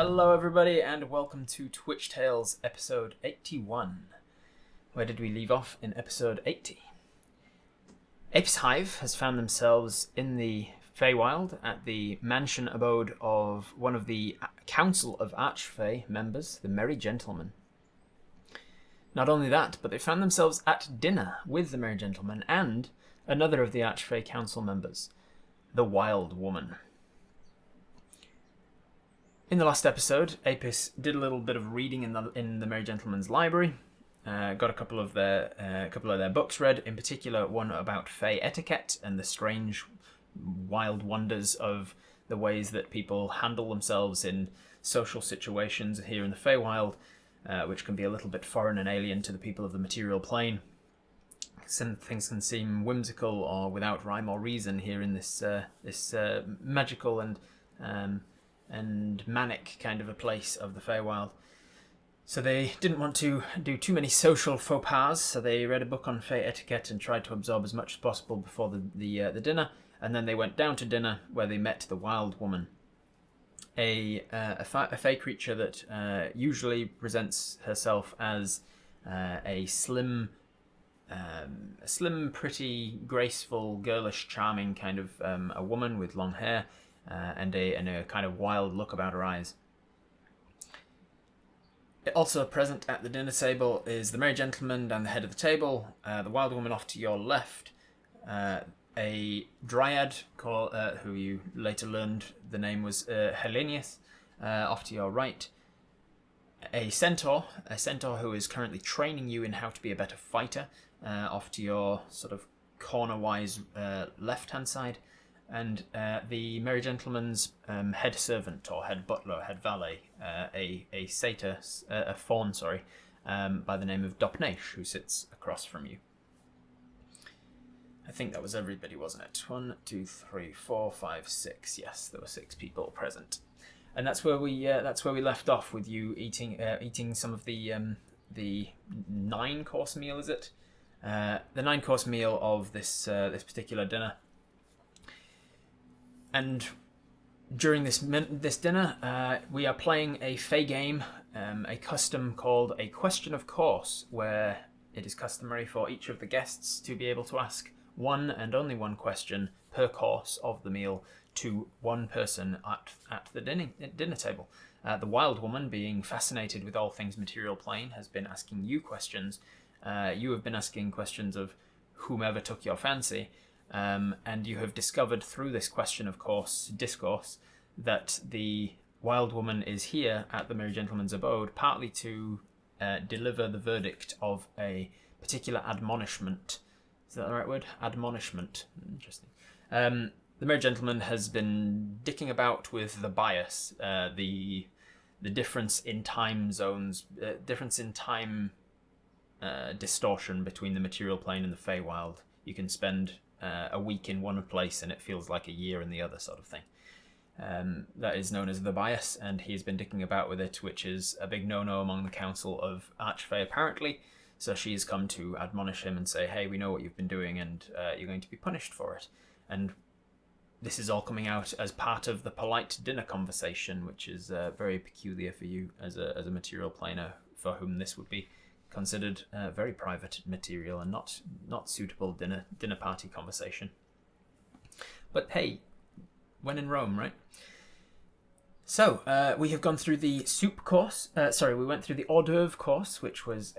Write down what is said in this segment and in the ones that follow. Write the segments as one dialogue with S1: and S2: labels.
S1: Hello everybody and welcome to Twitch Tales episode 81. Where did we leave off in episode 80? Apes Hive has found themselves in the Feywild at the mansion abode of one of the Council of Archfey members, the Merry Gentleman. Not only that, but they found themselves at dinner with the Merry Gentleman and another of the Archfey Council members, the Wild Woman. In the last episode, Apis did a little bit of reading in the Merry Gentleman's library, got a couple of their books read, in particular one about Fey etiquette and the strange, wild wonders of the ways that people handle themselves in social situations here in the Feywild, which can be a little bit foreign and alien to the people of the material plane. Some things can seem whimsical or without rhyme or reason here in this magical and manic kind of a place of the Feywild. So they didn't want to do too many social faux pas, so they read a book on Fey etiquette and tried to absorb as much as possible before the dinner, and then they went down to dinner where they met the Wild Woman, a Fey creature that usually presents herself as a slim, pretty, graceful, girlish, charming kind of a woman with long hair, and a kind of wild look about her eyes. Also present at the dinner table is the Merry Gentleman down the head of the table, the Wild Woman off to your left, a Dryad who you later learned the name was Hellenius, off to your right, a Centaur who is currently training you in how to be a better fighter, off to your sort of corner-wise left-hand side, and the Merry Gentleman's head servant or head butler, head valet, a satyr, a faun, by the name of Dopnesh, who sits across from you. I think that was everybody, wasn't it? 1, 2, 3, 4, 5, 6. Yes, there were 6 people present, and that's where we left off with you eating some of the 9-course meal. Is it the 9-course meal of this particular dinner? And during this dinner, we are playing a Fey game, a custom called a Question of Course, where it is customary for each of the guests to be able to ask one and only one question per course of the meal to one person at the dinner table. The Wild Woman, being fascinated with all things material plane, has been asking you questions. You have been asking questions of whomever took your fancy. And you have discovered through this Question of Course discourse that the Wild Woman is here at the Merry Gentleman's abode partly to deliver the verdict of a particular admonishment. Is that the right word? Admonishment. Interesting. The Merry Gentleman has been dicking about with the bias, the difference in time zones, difference in time distortion between the material plane and the Feywild. You can spend a week in one place and it feels like a year in the other, sort of thing. That is known as the bias, and he's been dicking about with it, which is a big no-no among the Council of Archfey, apparently. So she's come to admonish him and say, hey, we know what you've been doing and you're going to be punished for it. And this is all coming out as part of the polite dinner conversation, which is very peculiar for you as a material planer, for whom this would be considered very private material and not suitable dinner party conversation. But hey, when in Rome, right? So we have gone through the soup course. We went through the hors d'oeuvre course, which was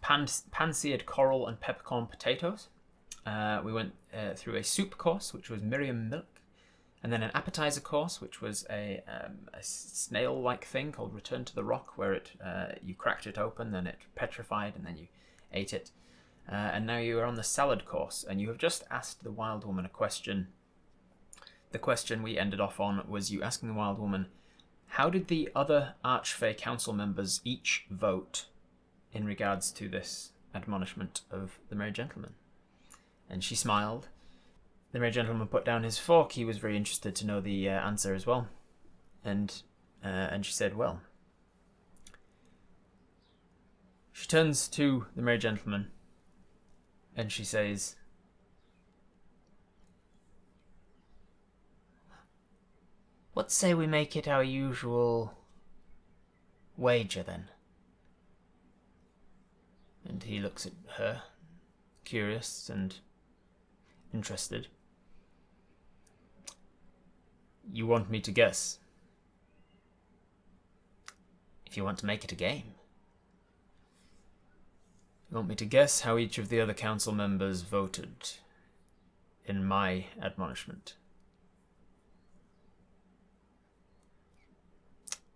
S1: pan-seared coral and peppercorn potatoes. We went through a soup course, which was Miriam milk, and then an appetizer course, which was a snail-like thing called Return to the Rock, where you cracked it open, then it petrified, and then you ate it. And now you are on the salad course, and you have just asked the Wild Woman a question. The question we ended off on was you asking the Wild Woman, how did the other Archfey Council members each vote in regards to this admonishment of the Merry Gentleman? And she smiled. The Merry Gentleman put down his fork. He was very interested to know the answer as well. And she said, well. She turns to the Merry Gentleman and she says, what say we make it our usual Wager, then. And he looks at her, curious and interested. You want me to guess? If you want to make it a game. You want me to guess how each of the other council members voted in my admonishment?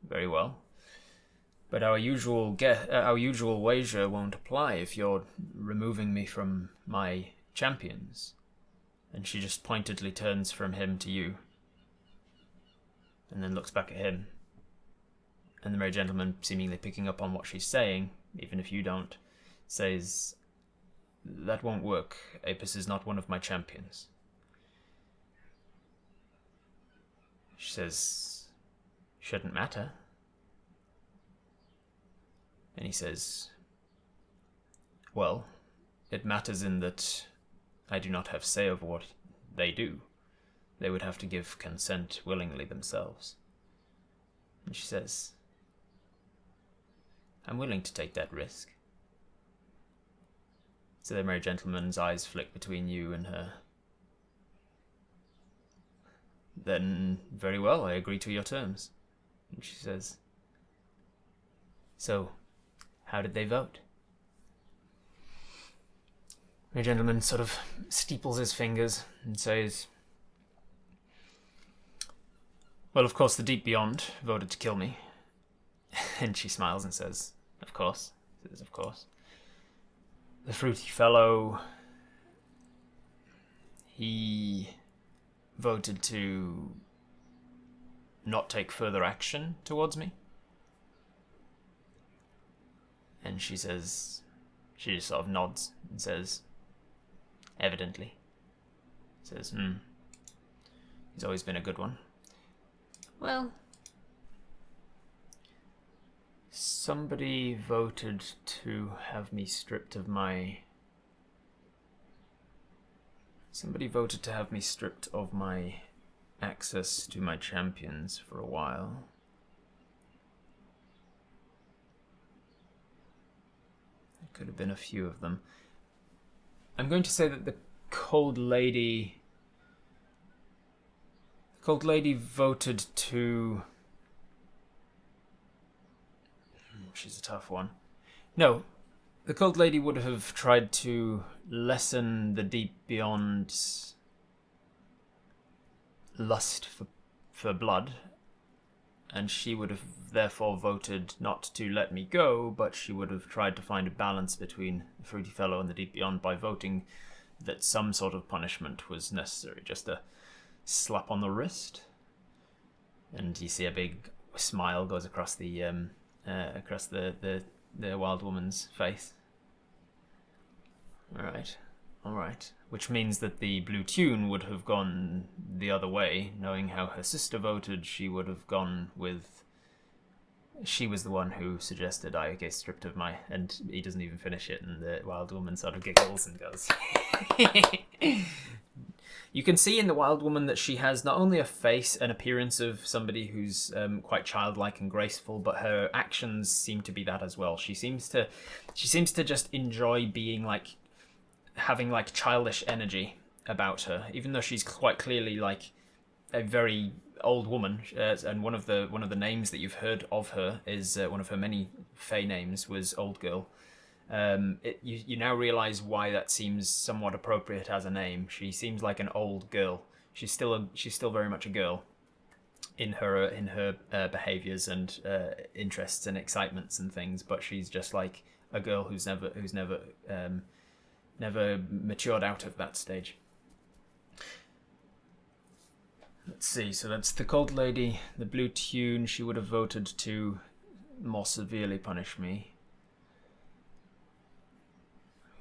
S1: Very well. But our usual wager won't apply if you're removing me from my champions. And she just pointedly turns from him to you. And then looks back at him. And the merry gentleman, seemingly picking up on what she's saying, even if you don't, says, that won't work. Apis is not one of my champions. She says, shouldn't matter. And he says, well, it matters in that I do not have say over what they do. They would have to give consent willingly themselves. And she says, I'm willing to take that risk. So the merry gentleman's eyes flick between you and her. Then, very well, I agree to your terms. And she says, so, how did they vote? The gentleman sort of steeples his fingers and says, well, of course, the Deep Beyond voted to kill me. And she smiles and says, of course. Says, of course. The Fruity Fellow, he voted to not take further action towards me. And she says, she just sort of nods and says, evidently. Says, he's always been a good one. Well, somebody voted to have me stripped of my... Somebody voted to have me stripped of my access to my champions for a while. There could have been a few of them. I'm going to say that the Cold Lady voted to... She's a tough one. No, the Cold Lady would have tried to lessen the Deep Beyond's lust for blood, and she would have therefore voted not to let me go, but she would have tried to find a balance between the Fruity Fellow and the Deep Beyond by voting that some sort of punishment was necessary, just a slap on the wrist. And you see a big smile goes across the wild woman's face. All right. Which means that the Blue Tune would have gone the other way. Knowing how her sister voted, she would have gone with... She was the one who suggested I get stripped of my... And he doesn't even finish it, and the wild woman sort of giggles and goes... You can see in the wild woman that she has not only a face and appearance of somebody who's quite childlike and graceful, but her actions seem to be that as well. She seems to just enjoy being like, having like childish energy about her, even though she's quite clearly like a very old woman. And one of the names that you've heard of her is one of her many Fey names was Old Girl. You now realize why that seems somewhat appropriate as a name. She seems like an old girl. She's still very much a girl in her behaviors and interests and excitements and things, but she's just like a girl who's never matured out of that stage. Let's see. So that's the Cold Lady, the Blue Tune. She would have voted to more severely punish me.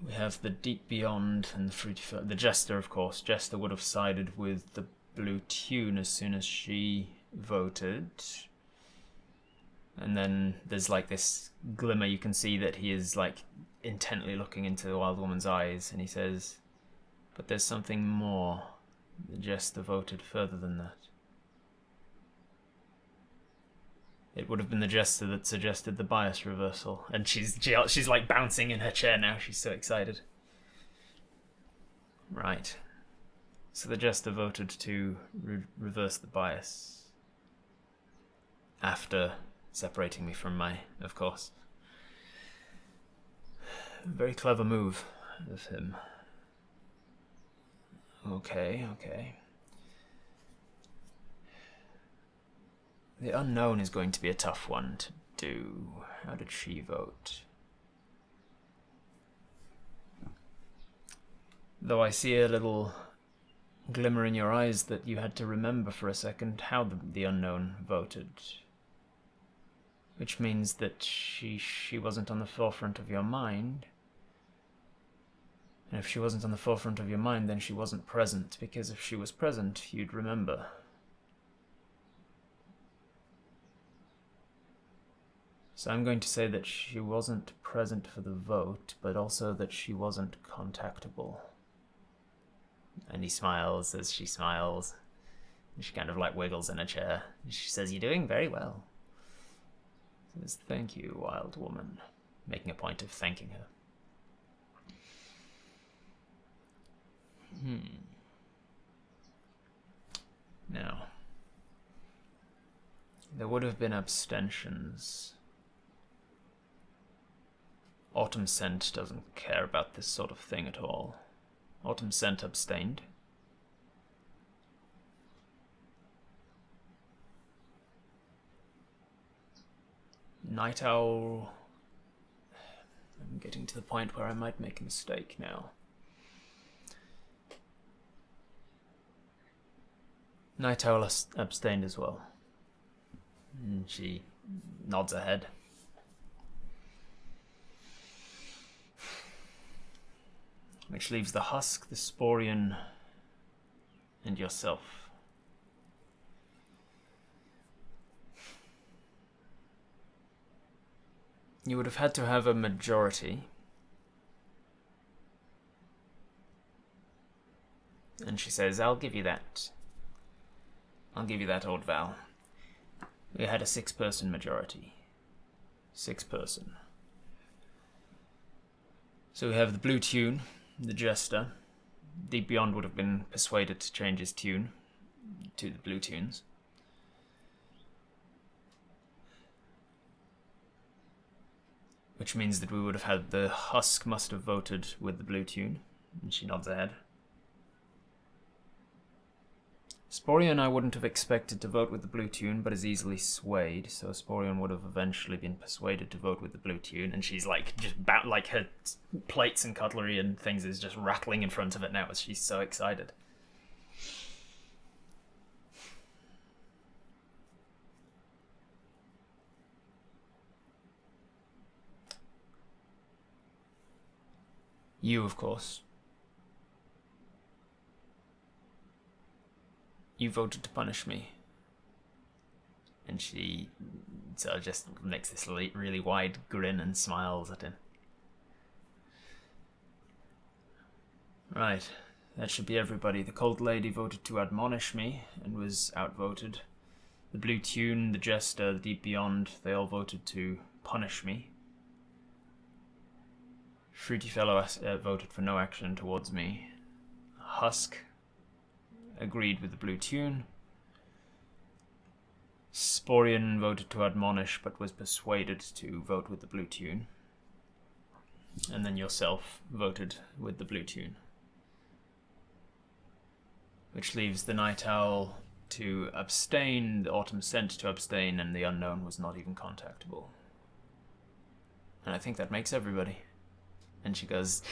S1: We have the Deep Beyond and the Fruity Fellow. The Jester, of course. Jester would have sided with the Blue Tune as soon as she voted. And then there's like this glimmer. You can see that he is like intently looking into the wild woman's eyes, and he says, but there's something more. The Jester voted further than that. It would have been the jester that suggested the bias reversal, and she's like bouncing in her chair now. She's so excited. Right. So the jester voted to reverse the bias after separating me from Mai, of course. Very clever move of him. Okay. The unknown is going to be a tough one to do. How did she vote? Though I see a little glimmer in your eyes that you had to remember for a second how the unknown voted. Which means that she wasn't on the forefront of your mind. And if she wasn't on the forefront of your mind, then she wasn't present, because if she was present, you'd remember. So I'm going to say that she wasn't present for the vote, but also that she wasn't contactable. And he smiles as she smiles. And she kind of like wiggles in a chair. And she says, "You're doing very well." She says, "Thank you, wild woman," making a point of thanking her. Now, there would have been abstentions. Autumn Scent doesn't care about this sort of thing at all. Autumn Scent abstained. Night Owl... I'm getting to the point where I might make a mistake now. Night Owl abstained as well. And she nods her head. Which leaves the Husk, the Sporian, and yourself. You would have had to have a majority. And she says, "I'll give you that. I'll give you that, old Val. We had a 6-person majority. 6-person. So we have the blue tune, the jester. Deep Beyond would have been persuaded to change his tune to the blue tunes. Which means that we would have had the Husk must have voted with the blue tune. And she nods her head. Sporian I wouldn't have expected to vote with the blue tune, but is easily swayed, so Sporian would have eventually been persuaded to vote with the blue tune, and she's like, just like her plates and cutlery and things is just rattling in front of it now as she's so excited. You, of course. You voted to punish me. And she sort of just makes this really wide grin and smiles at him. Right, that should be everybody. The Cold Lady voted to admonish me and was outvoted. The Blue Tune, the Jester, the Deep Beyond, they all voted to punish me. Fruity Fellow voted for no action towards me. Husk agreed with the blue tune. Sporian voted to admonish but was persuaded to vote with the blue tune. And then yourself voted with the blue tune. Which leaves the Night Owl to abstain, the Autumn Scent to abstain, and the Unknown was not even contactable. And I think that makes everybody. And she goes,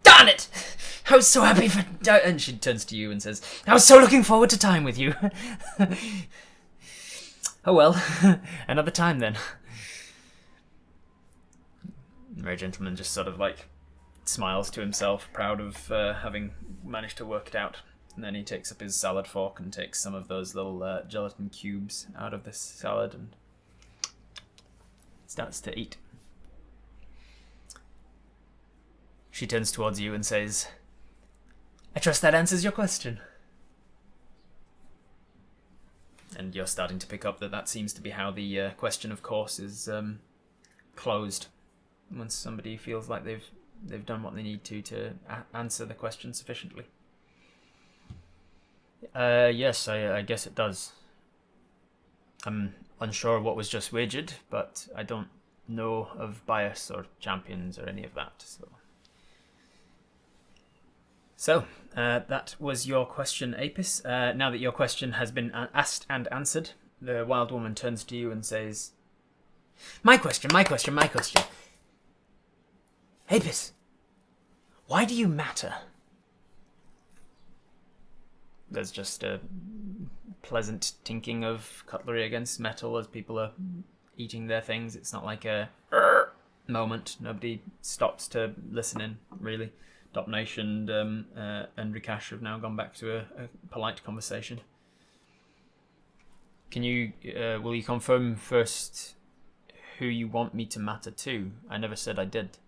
S1: "Darn it! I was so happy for..." And she turns to you and says, "I was so looking forward to time with you." Oh well, another time then. The Merry Gentleman just sort of like smiles to himself, proud of having managed to work it out. And then he takes up his salad fork and takes some of those little gelatin cubes out of this salad and starts to eat. She turns towards you and says, "I trust that answers your question." And you're starting to pick up that seems to be how the question of course is closed. Once somebody feels like they've done what they need to answer the question sufficiently. Yes, I guess it does. I'm unsure what was just wagered, but I don't know of bias or champions or any of that. So that was your question, Apis. Now that your question has been asked and answered, the wild woman turns to you and says, My question. Apis, why do you matter? There's just a pleasant tinking of cutlery against metal as people are eating their things. It's not like a moment. Nobody stops to listen in, really. Domination and Rikash have now gone back to a polite conversation. Will you confirm first who you want me to matter to? I never said I did.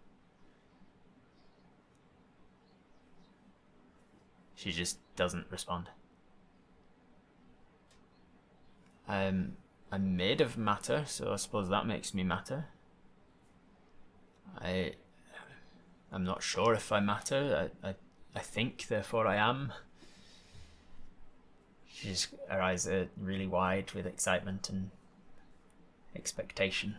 S1: She just doesn't respond. I'm made of matter, so I suppose that makes me matter. I'm not sure if I matter. I think, therefore I am. Her eyes are really wide with excitement and expectation.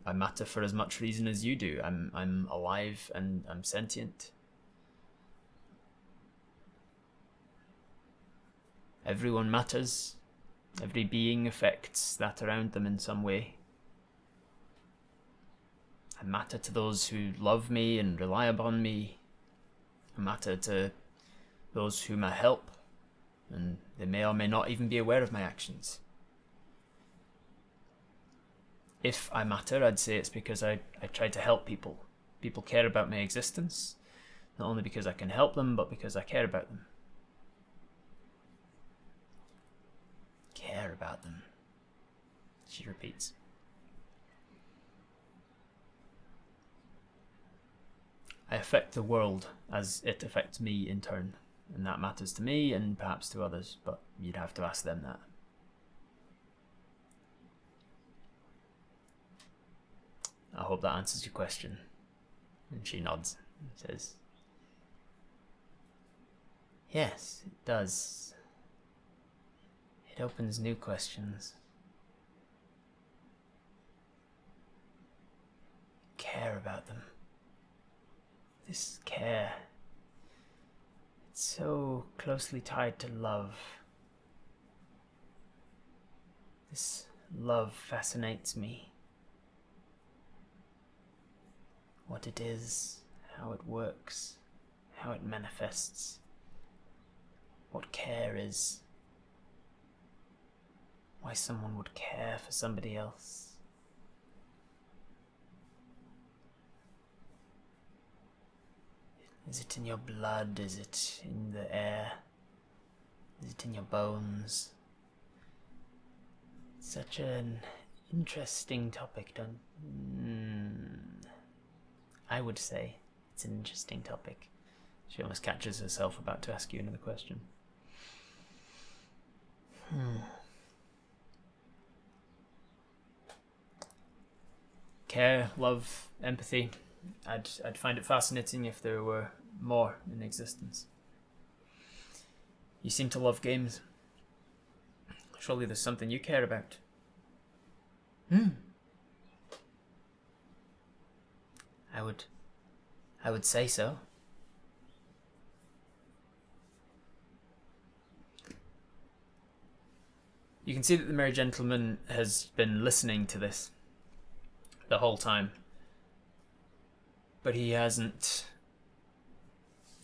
S1: I matter for as much reason as you do. I'm alive and I'm sentient. Everyone matters. Every being affects that around them in some way. I matter to those who love me and rely upon me. I matter to those whom I help, and they may or may not even be aware of my actions. If I matter, I'd say it's because I try to help people. People care about my existence, not only because I can help them, but because I care about them. Care about them, she repeats. I affect the world as it affects me in turn, and that matters to me and perhaps to others, but you'd have to ask them that. I hope that answers your question. And she nods and says, Yes, it does. It opens new questions. Care about them. This care. It's so closely tied to love. This love fascinates me. What it is, how it works, how it manifests, what care is. Why someone would care for somebody else. Is it in your blood? Is it in the air? Is it in your bones? Such an interesting topic, I would say it's an interesting topic. She almost catches herself about to ask you another question. Care, love, empathy. I'd find it fascinating if there were more in existence. You seem to love games. Surely there's something you care about. I would say so. You can see that the merry gentleman has been listening to this the whole time, but he hasn't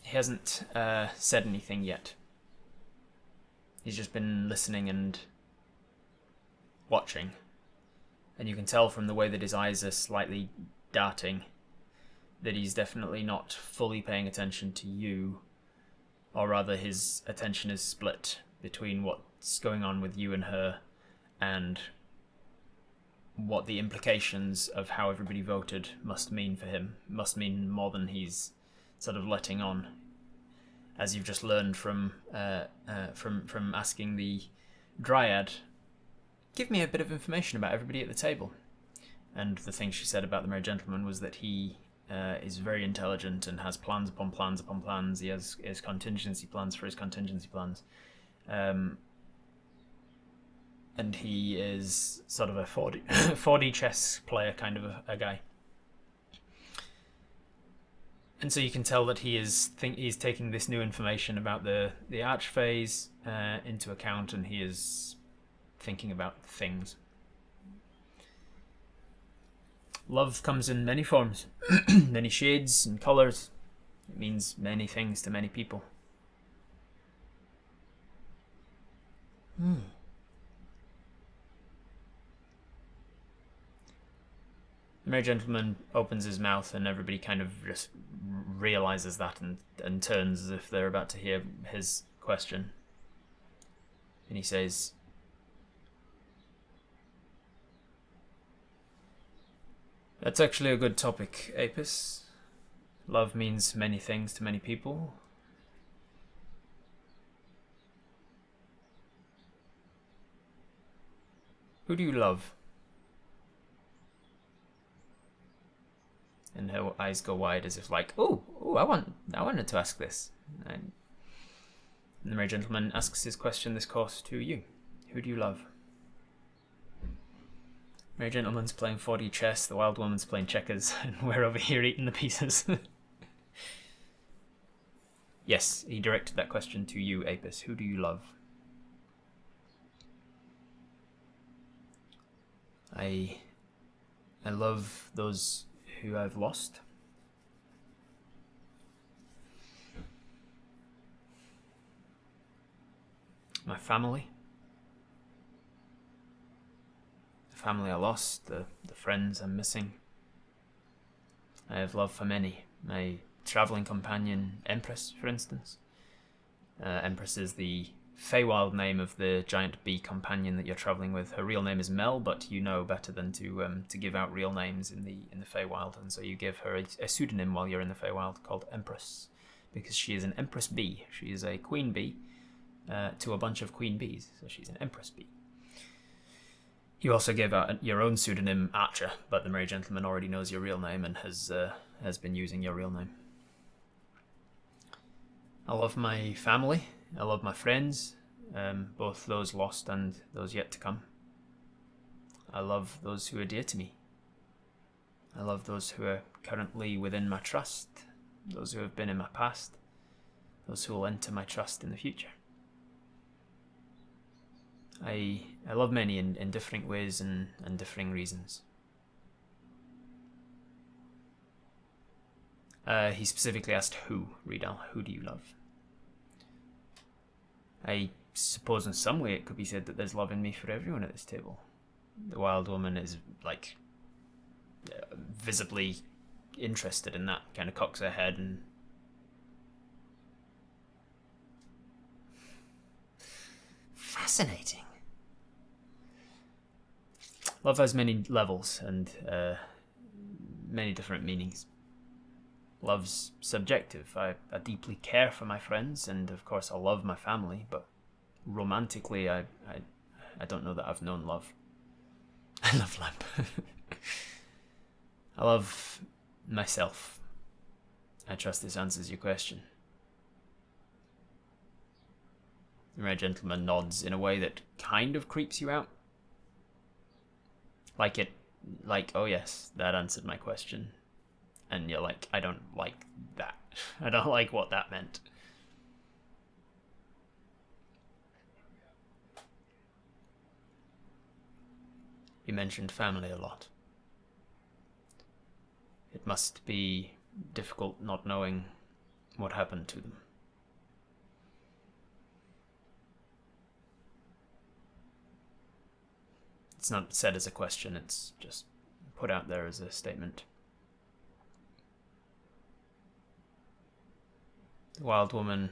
S1: said anything yet. He's just been listening and watching, and you can tell from the way that his eyes are slightly darting that he's definitely not fully paying attention to you, or rather his attention is split between what's going on with you and her and what the implications of how everybody voted must mean for him, must mean more than he's sort of letting on. as you've just learned from asking the dryad, give me a bit of information about everybody at the table. And the thing she said about the merry gentleman was that he is very intelligent and has plans upon plans upon plans. He has contingency plans for his contingency plans. And he is sort of a 4D chess player kind of a guy. And so you can tell that he's taking this new information about the arch phase into account, and he is thinking about things. Love comes in many forms, many shades and colours. It means many things to many people. The merry gentleman opens his mouth, and everybody kind of just realises that and turns as if they're about to hear his question. And he says, "That's actually a good topic, Apis. Love means many things to many people. Who do you love?" And her eyes go wide as if like, oh, I wanted to ask this. And the merry gentleman asks his question this course to you. Who do you love? Merry gentleman's playing 4D chess, the wild woman's playing checkers, and we're over here eating the pieces. Yes, he directed that question to you, Apis. Who do you love? I love those who I've lost. My family. The family I lost, the friends I'm missing. I have love for many. My travelling companion, Empress, for instance. Empress is the Feywild name of the giant bee companion that you're travelling with. Her real name is Mel, but you know better than to give out real names in the Feywild, and so you give her a pseudonym while you're in the Feywild called Empress, because she is an Empress bee. She is a queen bee to a bunch of queen bees, so she's an Empress bee. You also give out your own pseudonym, Archer, but the merry gentleman already knows your real name and has been using your real name. I love my family. I love my friends, both those lost and those yet to come. I love those who are dear to me. I love those who are currently within my trust, those who have been in my past, those who will enter my trust in the future. I love many in different ways and differing reasons. He specifically asked who, Riedel. Who do you love? I suppose in some way it could be said that there's love in me for everyone at this table. The wild woman is like visibly interested in that, kind of cocks her head and fascinating. Love has many levels and many different meanings. Love's subjective. I deeply care for my friends, and of course I love my family, but romantically I don't know that I've known love. I love lamp. I love myself. I trust this answers your question. The merry gentleman nods in a way that kind of creeps you out. Like, oh yes, that answered my question. And you're like, I don't like that. I don't like what that meant. You mentioned family a lot. It must be difficult not knowing what happened to them. It's not said as a question, it's just put out there as a statement. The wild woman.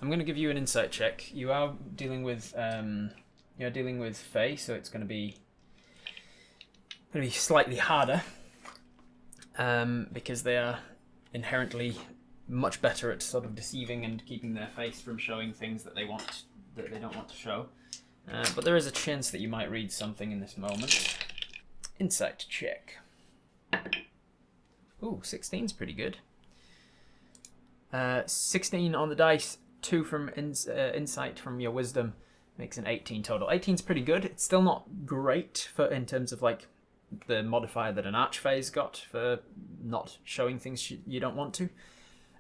S1: I'm going to give you an insight check. You are dealing with Fae, so it's going to be slightly harder because they are inherently much better at sort of deceiving and keeping their face from showing things that they don't want to show. But there is a chance that you might read something in this moment. Insight check. Ooh, 16's pretty good. 16 on the dice, 2 from insight from your wisdom, makes an 18 total. 18's pretty good. It's still not great in terms of like the modifier that an archfey's got for not showing things you don't want to.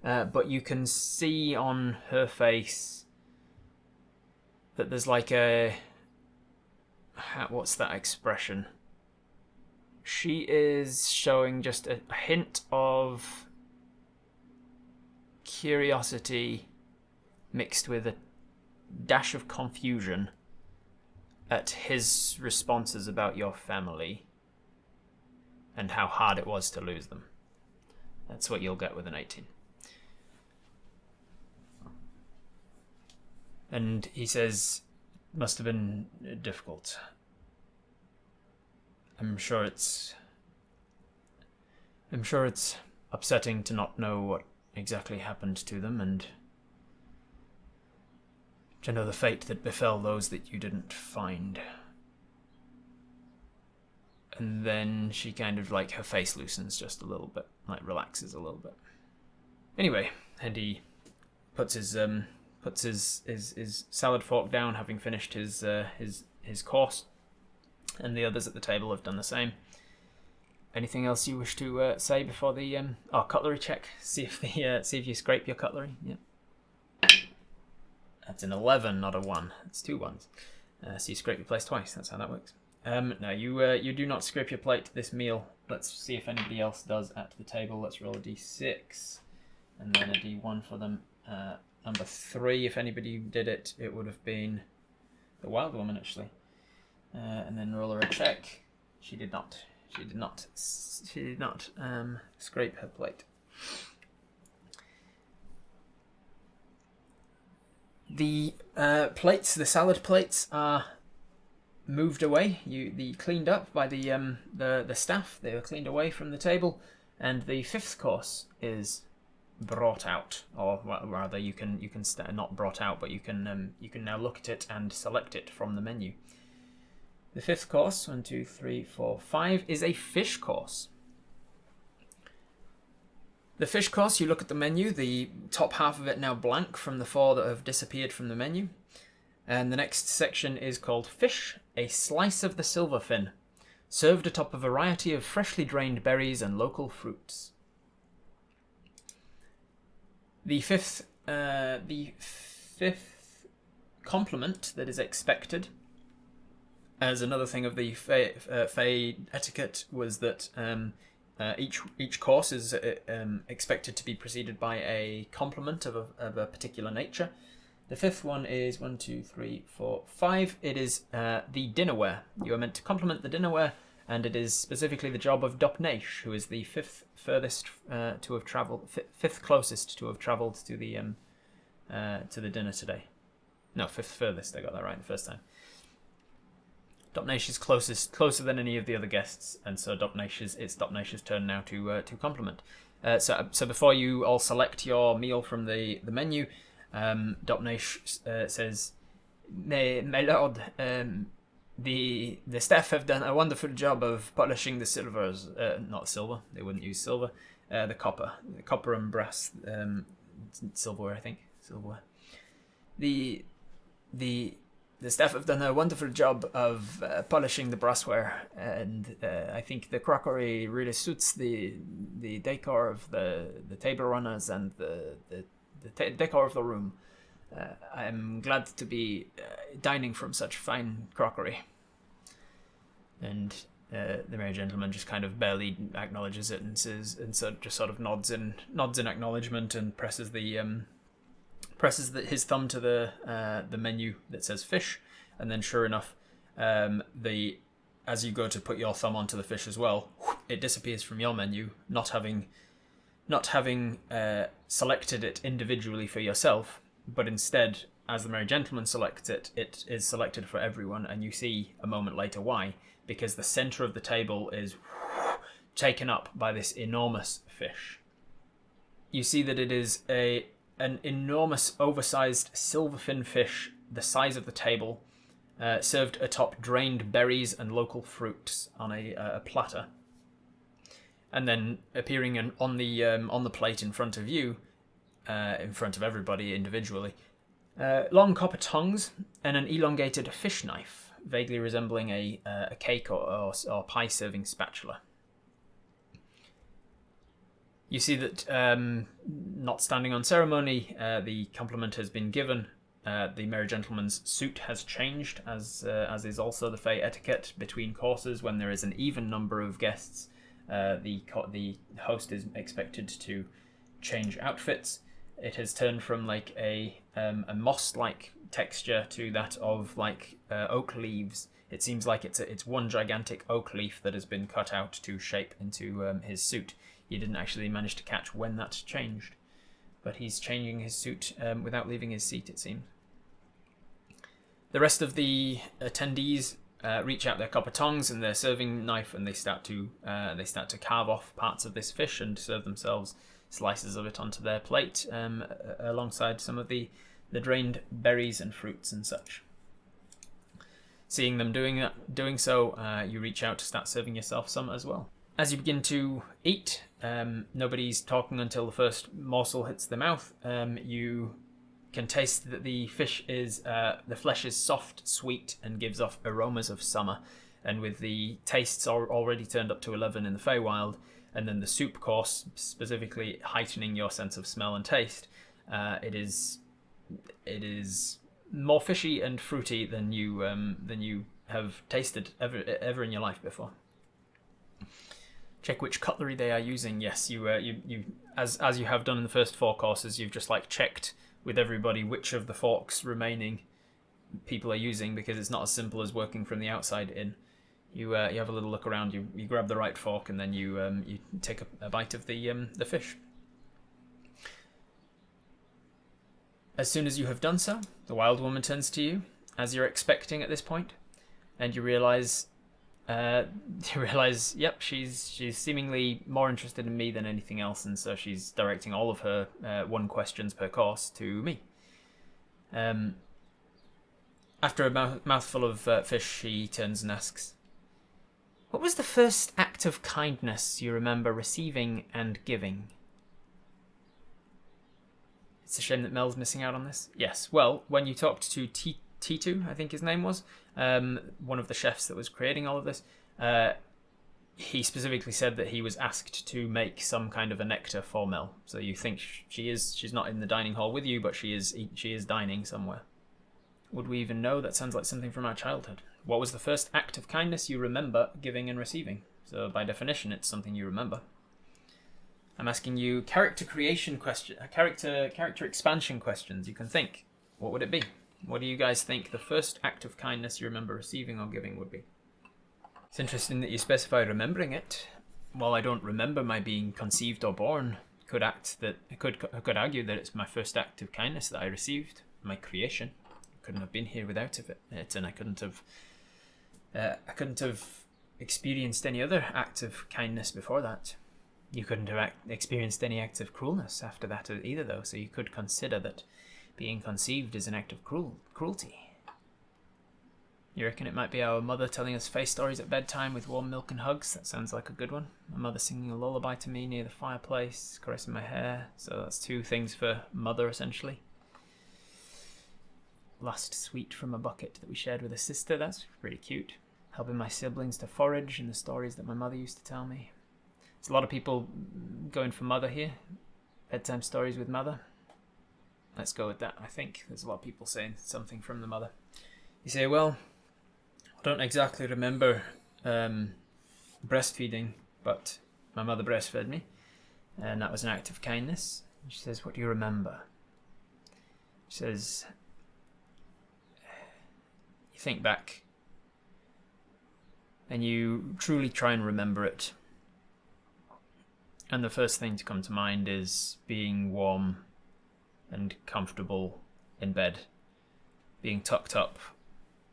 S1: But you can see on her face that there's like what's that expression? She is showing just a hint of curiosity mixed with a dash of confusion at his responses about your family and how hard it was to lose them. That's what you'll get with an 18. And he says, must have been difficult. I'm sure it's upsetting to not know what exactly happened to them and to know the fate that befell those that you didn't find. And then she kind of like, her face loosens just a little bit, like relaxes a little bit. Anyway, and he puts his salad fork down, having finished his course, and the others at the table have done the same. Anything else you wish to say before the cutlery check? See if you scrape your cutlery. Yeah, that's an 11, not a 1. It's 2 ones. So you scrape your place twice. That's how that works. No, you do not scrape your plate this meal. Let's see if anybody else does at the table. Let's roll a d6 and then a d1 for them. Number 3, if anybody did it, it would have been the wild woman actually. And then roll her a check. She did not scrape her plate. The salad plates are moved away. The cleaned up by the staff. They were cleaned away from the table, and the 5th course is brought out, or rather, you can not brought out, but you can now look at it and select it from the menu. The 5th course, 1, 2, 3, 4, 5, is a fish course. The fish course, you look at the menu, the top half of it now blank from the 4 that have disappeared from the menu. And the next section is called Fish, a slice of the silverfin, served atop a variety of freshly drained berries and local fruits. The fifth compliment that is expected, as another thing of the Fey etiquette, was that each course is expected to be preceded by a compliment of a particular nature. The 5th one is 1, 2, 3, 4, 5. It is the dinnerware. You are meant to compliment the dinnerware, and it is specifically the job of Dopnaish, who is the 5th furthest to have travelled, 5th closest to have travelled to the dinner today. No, 5th furthest. I got that right the first time. Dopnaish is closer than any of the other guests, and so it's Dopnaish's turn now to compliment. So before you all select your meal from the menu, Dopnaish says, My lord, the staff have done a wonderful job of polishing the silvers. Not silver, they wouldn't use silver. The copper and brass, silverware, I think. Silverware. The staff have done a wonderful job of polishing the brassware, and I think the crockery really suits the decor of the table runners and the decor of the room. I'm glad to be dining from such fine crockery. And the merry gentleman just kind of barely acknowledges it and says, and so just sort of nods in acknowledgement and presses his thumb to the menu that says fish, and then sure enough, as you go to put your thumb onto the fish as well, it disappears from your menu, not having selected it individually for yourself, but instead, as the merry gentleman selects it, it is selected for everyone, and you see a moment later why, because the center of the table is taken up by this enormous fish. you see that it is an enormous, oversized silverfin fish the size of the table, served atop drained berries and local fruits on a platter. And then appearing on the plate in front of you, in front of everybody individually, long copper tongs and an elongated fish knife, vaguely resembling a cake or pie serving spatula. You see that, not standing on ceremony, the compliment has been given. The merry gentleman's suit has changed, as is also the Fey etiquette between courses. When there is an even number of guests, the host is expected to change outfits. It has turned from like a moss-like texture to that of like oak leaves. It seems like it's one gigantic oak leaf that has been cut out to shape into his suit. You didn't actually manage to catch when that changed, but he's changing his suit without leaving his seat, it seems. The rest of the attendees reach out their copper tongs and their serving knife, and they start to carve off parts of this fish and serve themselves slices of it onto their plate, alongside some of the drained berries and fruits and such. Seeing them doing so, you reach out to start serving yourself some as well. As you begin to eat, nobody's talking until the first morsel hits the mouth. You can taste that the flesh is soft, sweet, and gives off aromas of summer. And with the tastes already turned up to 11 in the Feywild, and then the soup course specifically heightening your sense of smell and taste, it is more fishy and fruity than you have tasted ever in your life before. Check which cutlery they are using. Yes, you as you have done in the first 4 courses, you've just like checked with everybody which of the forks remaining people are using, because it's not as simple as working from the outside in. You have a little look around. You grab the right fork, and then you take a bite of the fish. As soon as you have done so, the wild woman turns to you, as you're expecting at this point, and you realize, yep, she's seemingly more interested in me than anything else, and so she's directing all of her 1 questions per course to me. After a mouthful of fish, she turns and asks, "What was the first act of kindness you remember receiving and giving?" It's a shame that Mel's missing out on this. Yes, well, when you talked to T2, I think his name was, one of the chefs that was creating all of this, he specifically said that he was asked to make some kind of a nectar for Mel. So you think she's not in the dining hall with you, but she is dining somewhere. Would we even know? That sounds like something from our childhood. What was the first act of kindness you remember giving and receiving? So by definition, it's something you remember. I'm asking you character expansion questions. You can think. What would it be? What do you guys think the first act of kindness you remember receiving or giving would be? It's interesting that you specify remembering it. While I don't remember my being conceived or born, I could argue that it's my first act of kindness that I received, my creation. I couldn't have been here without it, and I couldn't have experienced any other act of kindness before that. You couldn't have experienced any acts of cruelness after that either, though, so you could consider that being conceived is an act of cruelty. You reckon it might be our mother telling us face stories at bedtime with warm milk and hugs? That sounds like a good one. My mother singing a lullaby to me near the fireplace, caressing my hair. So that's 2 things for mother, essentially. Last sweet from a bucket that we shared with a sister. That's pretty cute. Helping my siblings to forage, and the stories that my mother used to tell me. There's a lot of people going for mother here. Bedtime stories with mother. Let's go with that. I think there's a lot of people saying something from the mother. You say, well, I don't exactly remember breastfeeding, but my mother breastfed me, and that was an act of kindness. She says, what do you remember? She says, you think back, and you truly try and remember it. And the first thing to come to mind is being warm and comfortable in bed, being tucked up,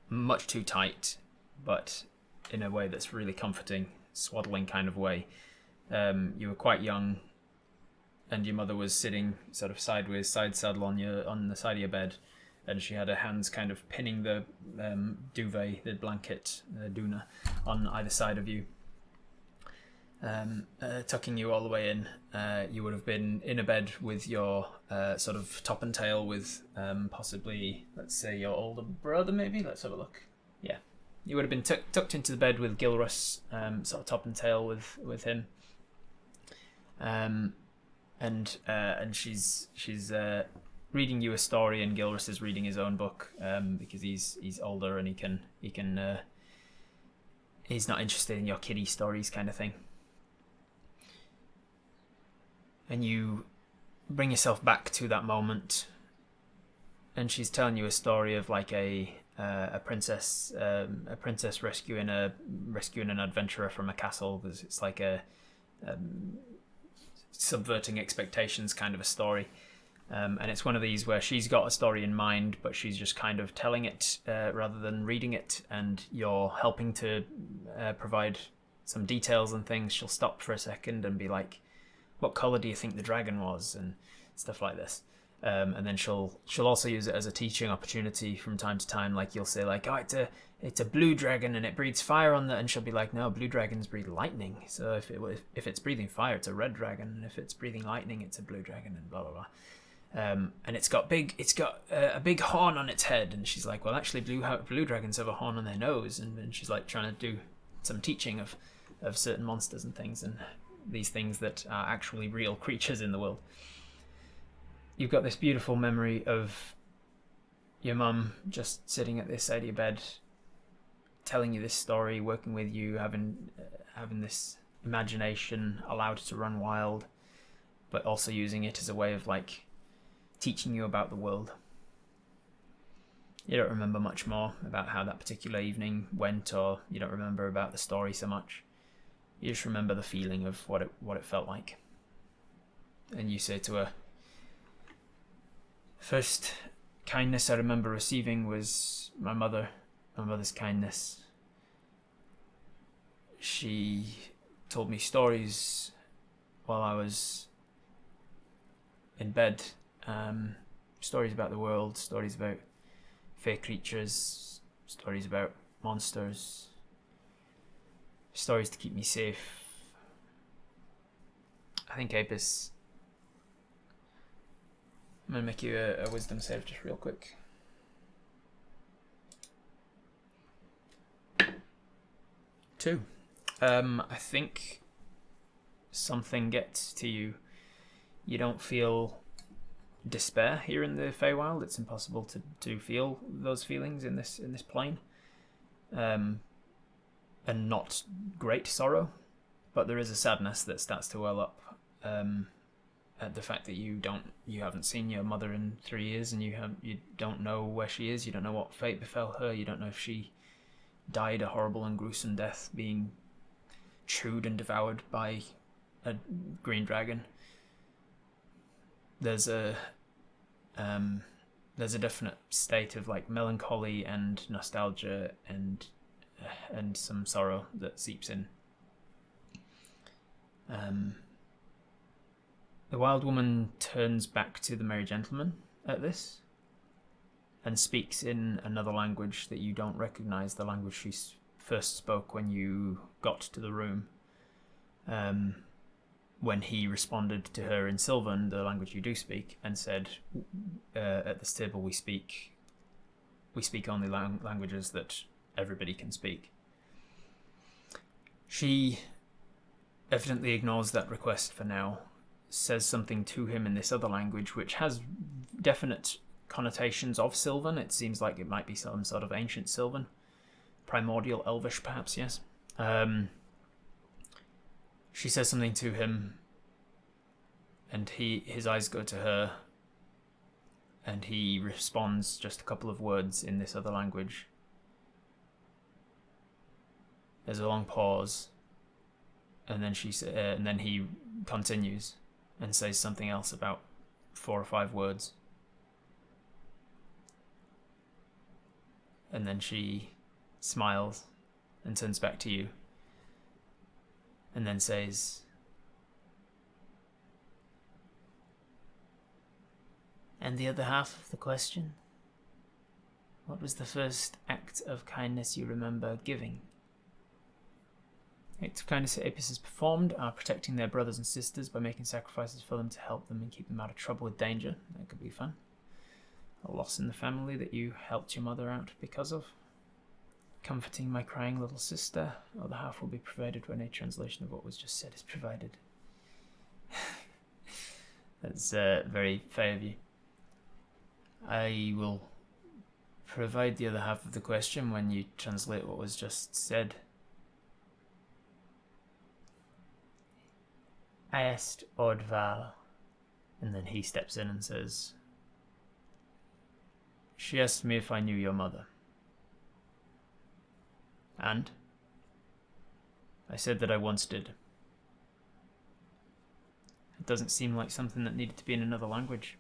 S1: much too tight, but in a way that's really comforting, swaddling kind of way. You were quite young, and your mother was sitting sort of sideways, side saddle on the side of your bed, and she had her hands kind of pinning the duvet, the blanket, doona, on either side of you, tucking you all the way in. You would have been in a bed with your sort of top and tail with possibly, let's say, your older brother, maybe? Let's have a look. Yeah. You would have been tucked into the bed with Gilrus, sort of top and tail with him. And she's reading you a story, and Gilrus is reading his own book because he's older and he's not interested in your kiddie stories kind of thing. And you bring yourself back to that moment, and she's telling you a story of like a princess rescuing an adventurer from a castle. It's like a subverting expectations kind of a story, and it's one of these where she's got a story in mind, but she's just kind of telling it rather than reading it, and you're helping to provide some details and things. She'll stop for a second and be like, what colour do you think the dragon was, and stuff like this. And then she'll also use it as a teaching opportunity from time to time. Like you'll say like, oh, it's a blue dragon and it breathes fire on that, and she'll be like, no, blue dragons breathe lightning. So if it's breathing fire, it's a red dragon, and if it's breathing lightning, it's a blue dragon, and blah blah blah. And it's got a big horn on its head, and she's like, well, actually, blue dragons have a horn on their nose, and she's like trying to do some teaching of certain monsters and things, and these things that are actually real creatures in the world. You've got this beautiful memory of your mum just sitting at this side of your bed, telling you this story, working with you, having this imagination allowed to run wild, but also using it as a way of like teaching you about the world. You don't remember much more about how that particular evening went, or you don't remember about the story so much. You just remember the feeling of what it felt like. And you say to her, first kindness I remember receiving was my mother's kindness. She told me stories while I was in bed, stories about the world, stories about fey creatures, stories about monsters, stories to keep me safe. I think Apis, I'm going to make you a wisdom save just real quick. Two. I think something gets to you. You don't feel despair here in the Feywild. It's impossible to feel those feelings in this plane. And not great sorrow, but there is a sadness that starts to well up at the fact that you haven't seen your mother in 3 years, and you don't know where she is. You don't know what fate befell her. You don't know if she died a horrible and gruesome death, being chewed and devoured by a green dragon. There's a definite state of like melancholy and nostalgia and some sorrow that seeps in. The wild woman turns back to the merry gentleman at this and speaks in another language that you don't recognize, the language she first spoke when you got to the room. When he responded to her in Sylvan, the language you do speak, and said, at this table we speak only languages that everybody can speak. She evidently ignores that request for now, says something to him in this other language, which has definite connotations of Sylvan. It seems like it might be some sort of ancient Sylvan. Primordial Elvish, perhaps, yes. She says something to him, and his eyes go to her, and he responds just a couple of words in this other language. There's a long pause, and then he continues and says something else about 4 or 5 words. And then she smiles and turns back to you, and then says, And the other half of the question? What was the first act of kindness you remember giving? Acts of kindness that Apis has performed are protecting their brothers and sisters by making sacrifices for them to help them and keep them out of trouble with danger. That could be fun. A loss in the family that you helped your mother out because of. Comforting my crying little sister. Other half will be provided when a translation of what was just said is provided. That's very fair of you. I will provide the other half of the question when you translate what was just said. I asked Ordval, and then he steps in and says, she asked me if I knew your mother. And? I said that I once did. It doesn't seem like something that needed to be in another language.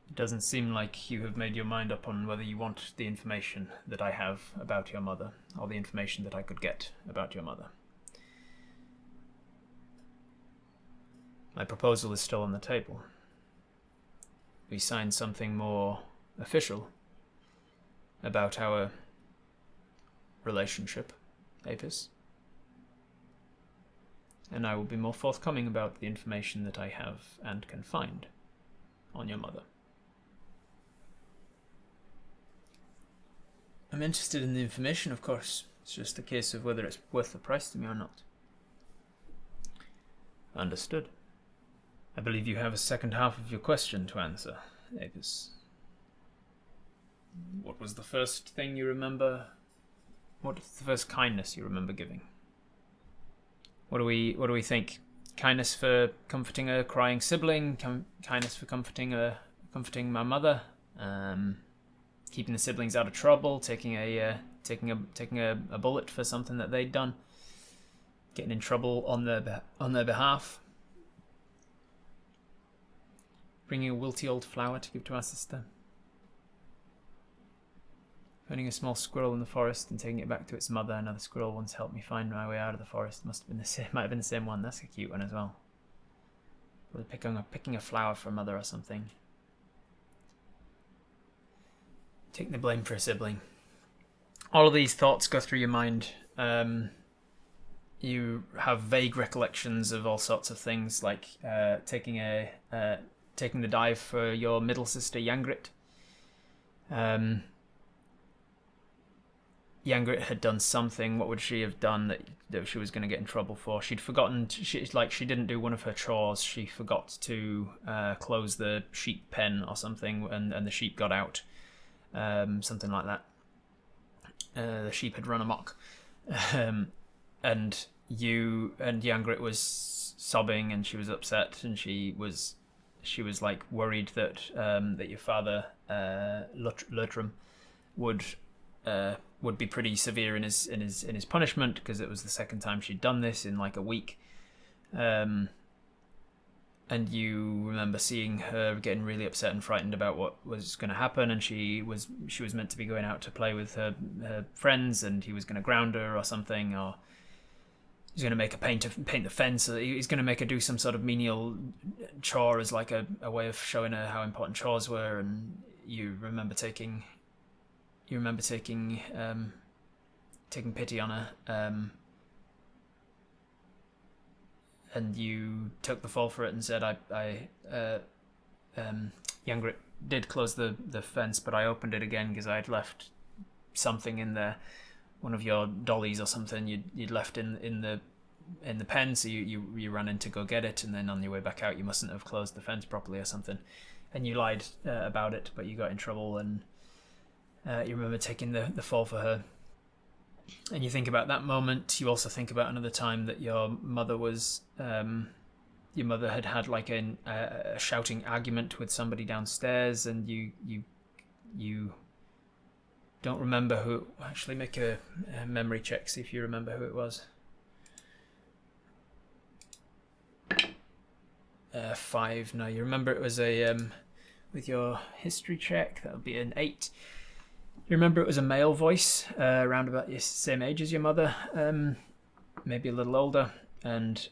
S1: It doesn't seem like you have made your mind up on whether you want the information that I have about your mother, or the information that I could get about your mother. My proposal is still on the table. We signed something more official about our relationship, Apis. And I will be more forthcoming about the information that I have and can find on your mother. I'm interested in the information, of course. It's just a case of whether it's worth the price to me or not. Understood. I believe you have a second half of your question to answer, Apis. What was the first thing you remember? What is the first kindness you remember giving? What do we think? Kindness for comforting a crying sibling, kindness for comforting my mother, keeping the siblings out of trouble, taking a bullet for something that they'd done, getting in trouble on their behalf, bringing a wilty old flower to give to our sister, finding a small squirrel in the forest and taking it back to its mother. Another squirrel once helped me find my way out of the forest. Might have been the same one. That's a cute one as well. Probably picking a flower for a mother or something. Taking the blame for a sibling. All of these thoughts go through your mind. You have vague recollections of all sorts of things, like taking the dive for your middle sister Yangrit. Yangrit had done something. What would she have done that she was going to get in trouble for? She'd forgotten. She didn't do one of her chores. She forgot to close the sheep pen or something, and the sheep got out. Something like that. The sheep had run amok, and Yangrit was sobbing, and she was upset, and she was like worried that your father Lutram would be pretty severe in his punishment, because it was the second time she'd done this in like a week. And you remember seeing her getting really upset and frightened about what was going to happen, and she was meant to be going out to play with her friends, and he was going to ground her or something, or he's going to make her paint the fence. He's going to make her do some sort of menial chore as like a way of showing her how important chores were. And you remember taking pity on her, and you took the fall for it and said, Yangrit did close the fence, but I opened it again because I had left something in there, one of your dollies or something you'd left in the pen, so you ran in to go get it, and then on your way back out you mustn't have closed the fence properly or something, and you lied about it, but you got in trouble, and you remember taking the fall for her. And you think about that moment. You also think about another time that your mother had like a shouting argument with somebody downstairs, and you don't remember who. Actually, make a memory check, see if you remember who it was. 5. No, you remember it was with your history check, that would be an 8. You remember it was a male voice, around about the same age as your mother, maybe a little older, and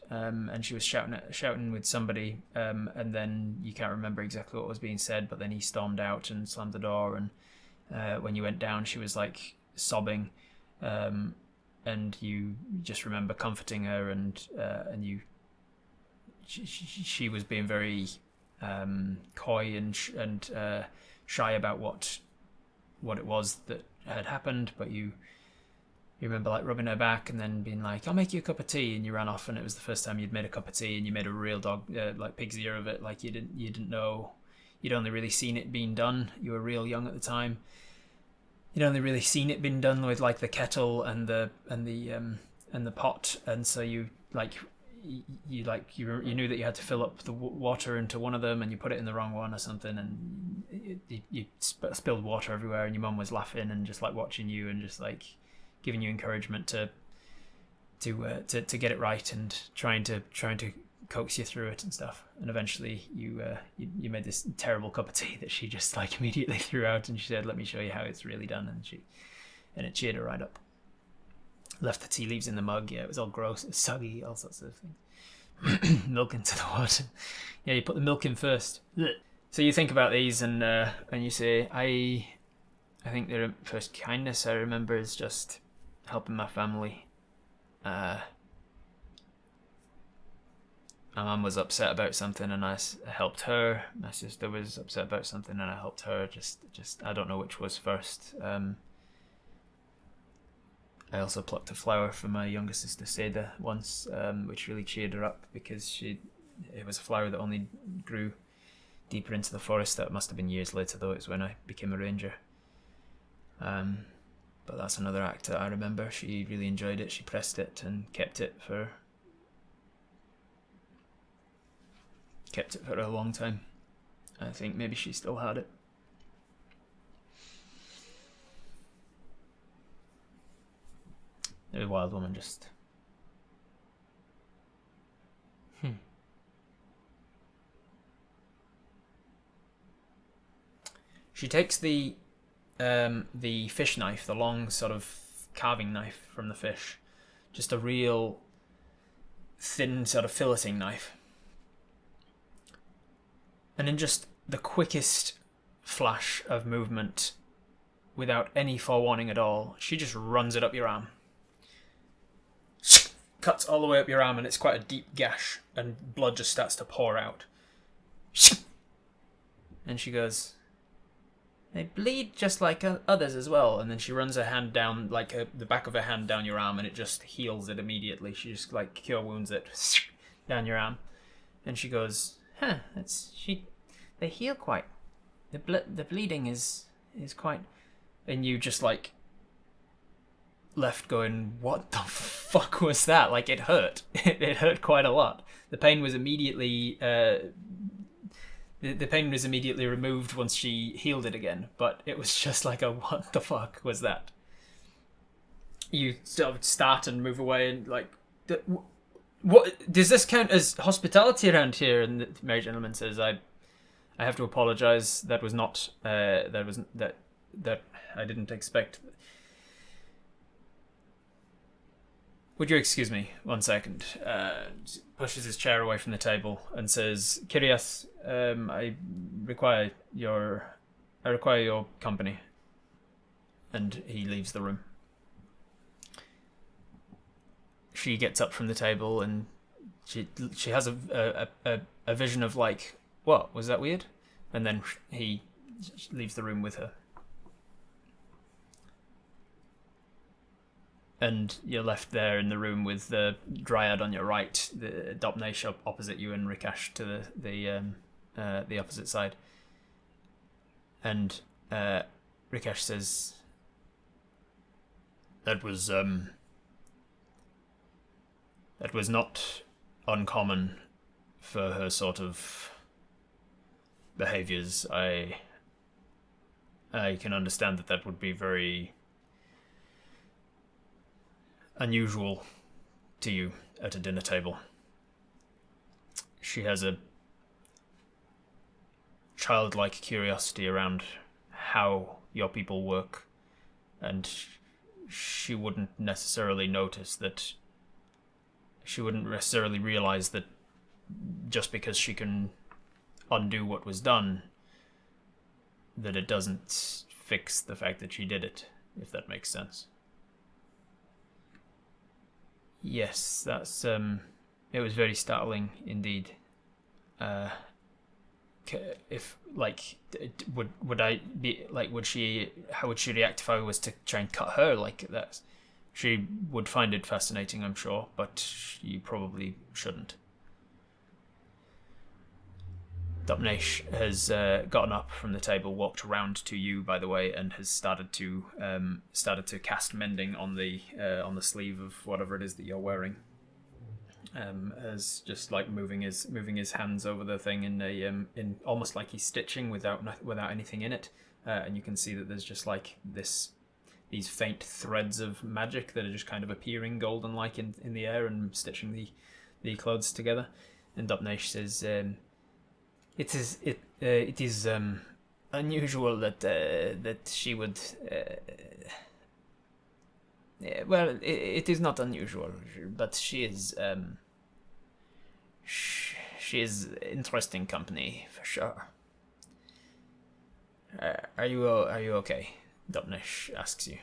S1: she was shouting with somebody, and then you can't remember exactly what was being said, but then he stormed out and slammed the door, and when you went down, she was like sobbing, and you just remember comforting her, and she was being very coy and shy about what it was that had happened, but you remember like rubbing her back and then being like, I'll make you a cup of tea, and you ran off, and it was the first time you'd made a cup of tea, and you made a real dog like pig's ear of it. Like you didn't know, you'd only really seen it being done. You were real young at the time. You'd only really seen it being done with like the kettle and the pot, and so you knew that you had to fill up the water into one of them, and you put it in the wrong one or something, and you spilled water everywhere, and your mum was laughing and just like watching you and just like giving you encouragement to get it right, and trying to coax you through it and stuff. And eventually you made this terrible cup of tea that she just like immediately threw out, and she said, let me show you how it's really done, and it cheered her right up. Left the tea leaves in the mug. Yeah, it was all gross, it was soggy, all sorts of things. Milk into the water. Yeah, you put the milk in first. So you think about these, and you say, I think the first kindness I remember is just helping my family. My mum was upset about something, and I helped her. My sister was upset about something, and I helped her. Just I don't know which was first. I also plucked a flower for my younger sister Seda once, which really cheered her up, because it was a flower that only grew deeper into the forest. That must have been years later, though. It was when I became a ranger. But that's another act that I remember. She really enjoyed it. She pressed it and kept it for a long time. I think maybe she still had it. The wild woman just... She takes the fish knife, the long sort of carving knife from the fish, just a real thin sort of filleting knife, and in just the quickest flash of movement, without any forewarning at all, she just runs it up your arm. Cuts all the way up your arm, and it's quite a deep gash, and blood just starts to pour out. And she goes, they bleed just like others as well. And then she runs her hand down, like the back of her hand down your arm, and it just heals it immediately. She just like cure wounds it down your arm. And she goes, they heal quite. The bleeding is quite. And you just like left going, what the fuck was that? Like, it hurt. It hurt quite a lot. The pain was immediately the pain was immediately removed once she healed it again, but it was just like a what the fuck was that? You sort of start and move away, and like, what does this count as hospitality around here? And the married gentleman says, I have to apologize. That was not that I didn't expect. Would you excuse me 1 second? Pushes his chair away from the table and says, Kyrios, I require your company. And he leaves the room. She gets up from the table, and she has a vision of like, what, was that weird? And then he leaves the room with her. And you're left there in the room with the Dryad on your right, the Dopnaish opposite you, and Rikash to the opposite side. And Rikash says, that was not uncommon for her sort of behaviors. I can understand that would be very unusual to you at a dinner table. She has a childlike curiosity around how your people work, and she wouldn't necessarily notice that she wouldn't necessarily realize that just because she can undo what was done, that it doesn't fix the fact that she did it, if that makes sense. Yes, that's it was very startling indeed. If like, would I be like, would she? How would she react if I was to try and cut her like that? She would find it fascinating, I'm sure, but you probably shouldn't. Dupnesh has gotten up from the table, walked around to you, by the way, and has started to cast mending on the sleeve of whatever it is that you're wearing. As just like moving his hands over the thing in almost like he's stitching without anything in it, and you can see that there's just like these faint threads of magic that are just kind of appearing golden like in the air and stitching the clothes together. And Dupnesh says, it is unusual that she would. Well, it is not unusual, but she is interesting company for sure. Are you okay? Dupnesh asks you.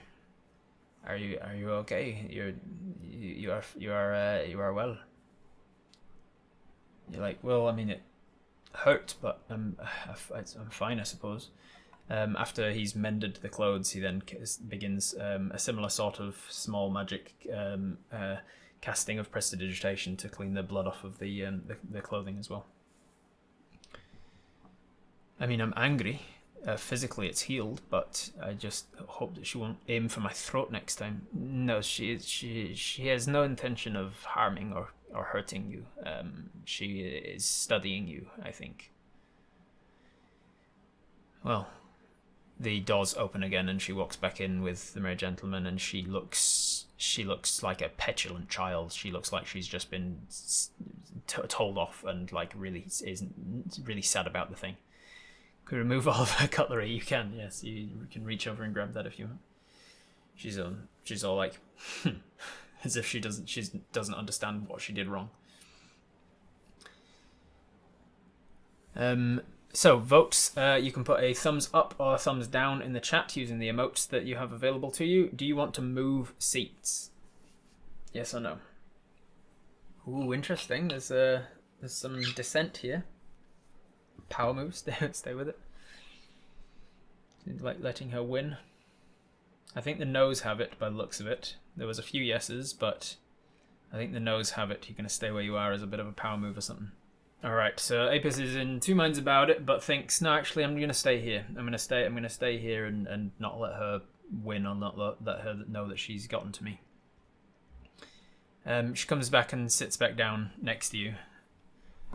S1: Are you okay? You are well. You're like, well, I mean, it hurt, but I'm fine, I suppose. After he's mended the clothes, he then begins a similar sort of small magic casting of prestidigitation to clean the blood off of the clothing as well. I mean, I'm angry. Physically, it's healed, but I just hope that she won't aim for my throat next time. No, she has no intention of harming or hurting you. She is studying you, I think. Well, the doors open again, and she walks back in with the merry gentleman, and she looks like a petulant child. She looks like she's just been told off, and like really is really sad about the thing. Could remove all of her cutlery. You can, yes. You can reach over and grab that if you want. She's all like, as if she doesn't understand what she did wrong. So votes. You can put a thumbs up or a thumbs down in the chat using the emotes that you have available to you. Do you want to move seats? Yes or no? Ooh, interesting. There's some dissent here. Power move, stay with it. Like letting her win. I think the no's have it by the looks of it. There was a few yeses, but I think the no's have it. You're going to stay where you are as a bit of a power move or something. Alright, so Apis is in two minds about it, but thinks, no, actually, I'm going to stay here. I'm going to stay here and not let her win, or not let her know that she's gotten to me. She comes back and sits back down next to you.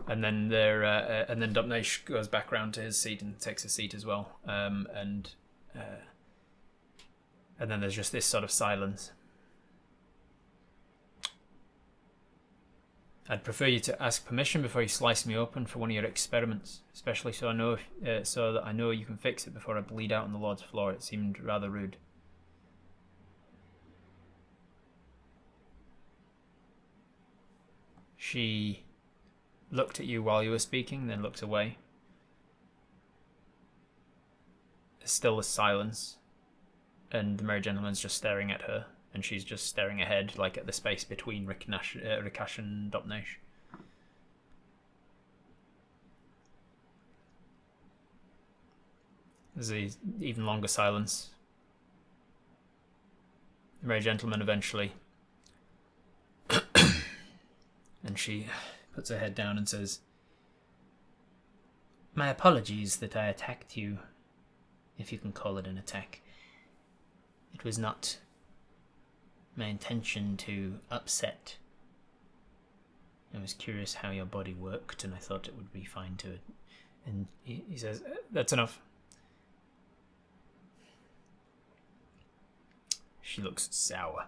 S1: And then Dupnesh goes back round to his seat and takes a seat as well. And then there's just this sort of silence. I'd prefer you to ask permission before you slice me open for one of your experiments, especially so that I know you can fix it before I bleed out on the Lord's floor. It seemed rather rude. She looked at you while you were speaking, then looked away. There's still a silence, and the merry gentleman's just staring at her, and she's just staring ahead, like at the space between Rikash and Dupnesh. There's an even longer silence. The merry gentleman eventually, and she puts her head down and says, "My apologies that I attacked you, if you can call it an attack. It was not my intention to upset. I was curious how your body worked, and I thought it would be fine to..." And he says, "That's enough." She looks sour.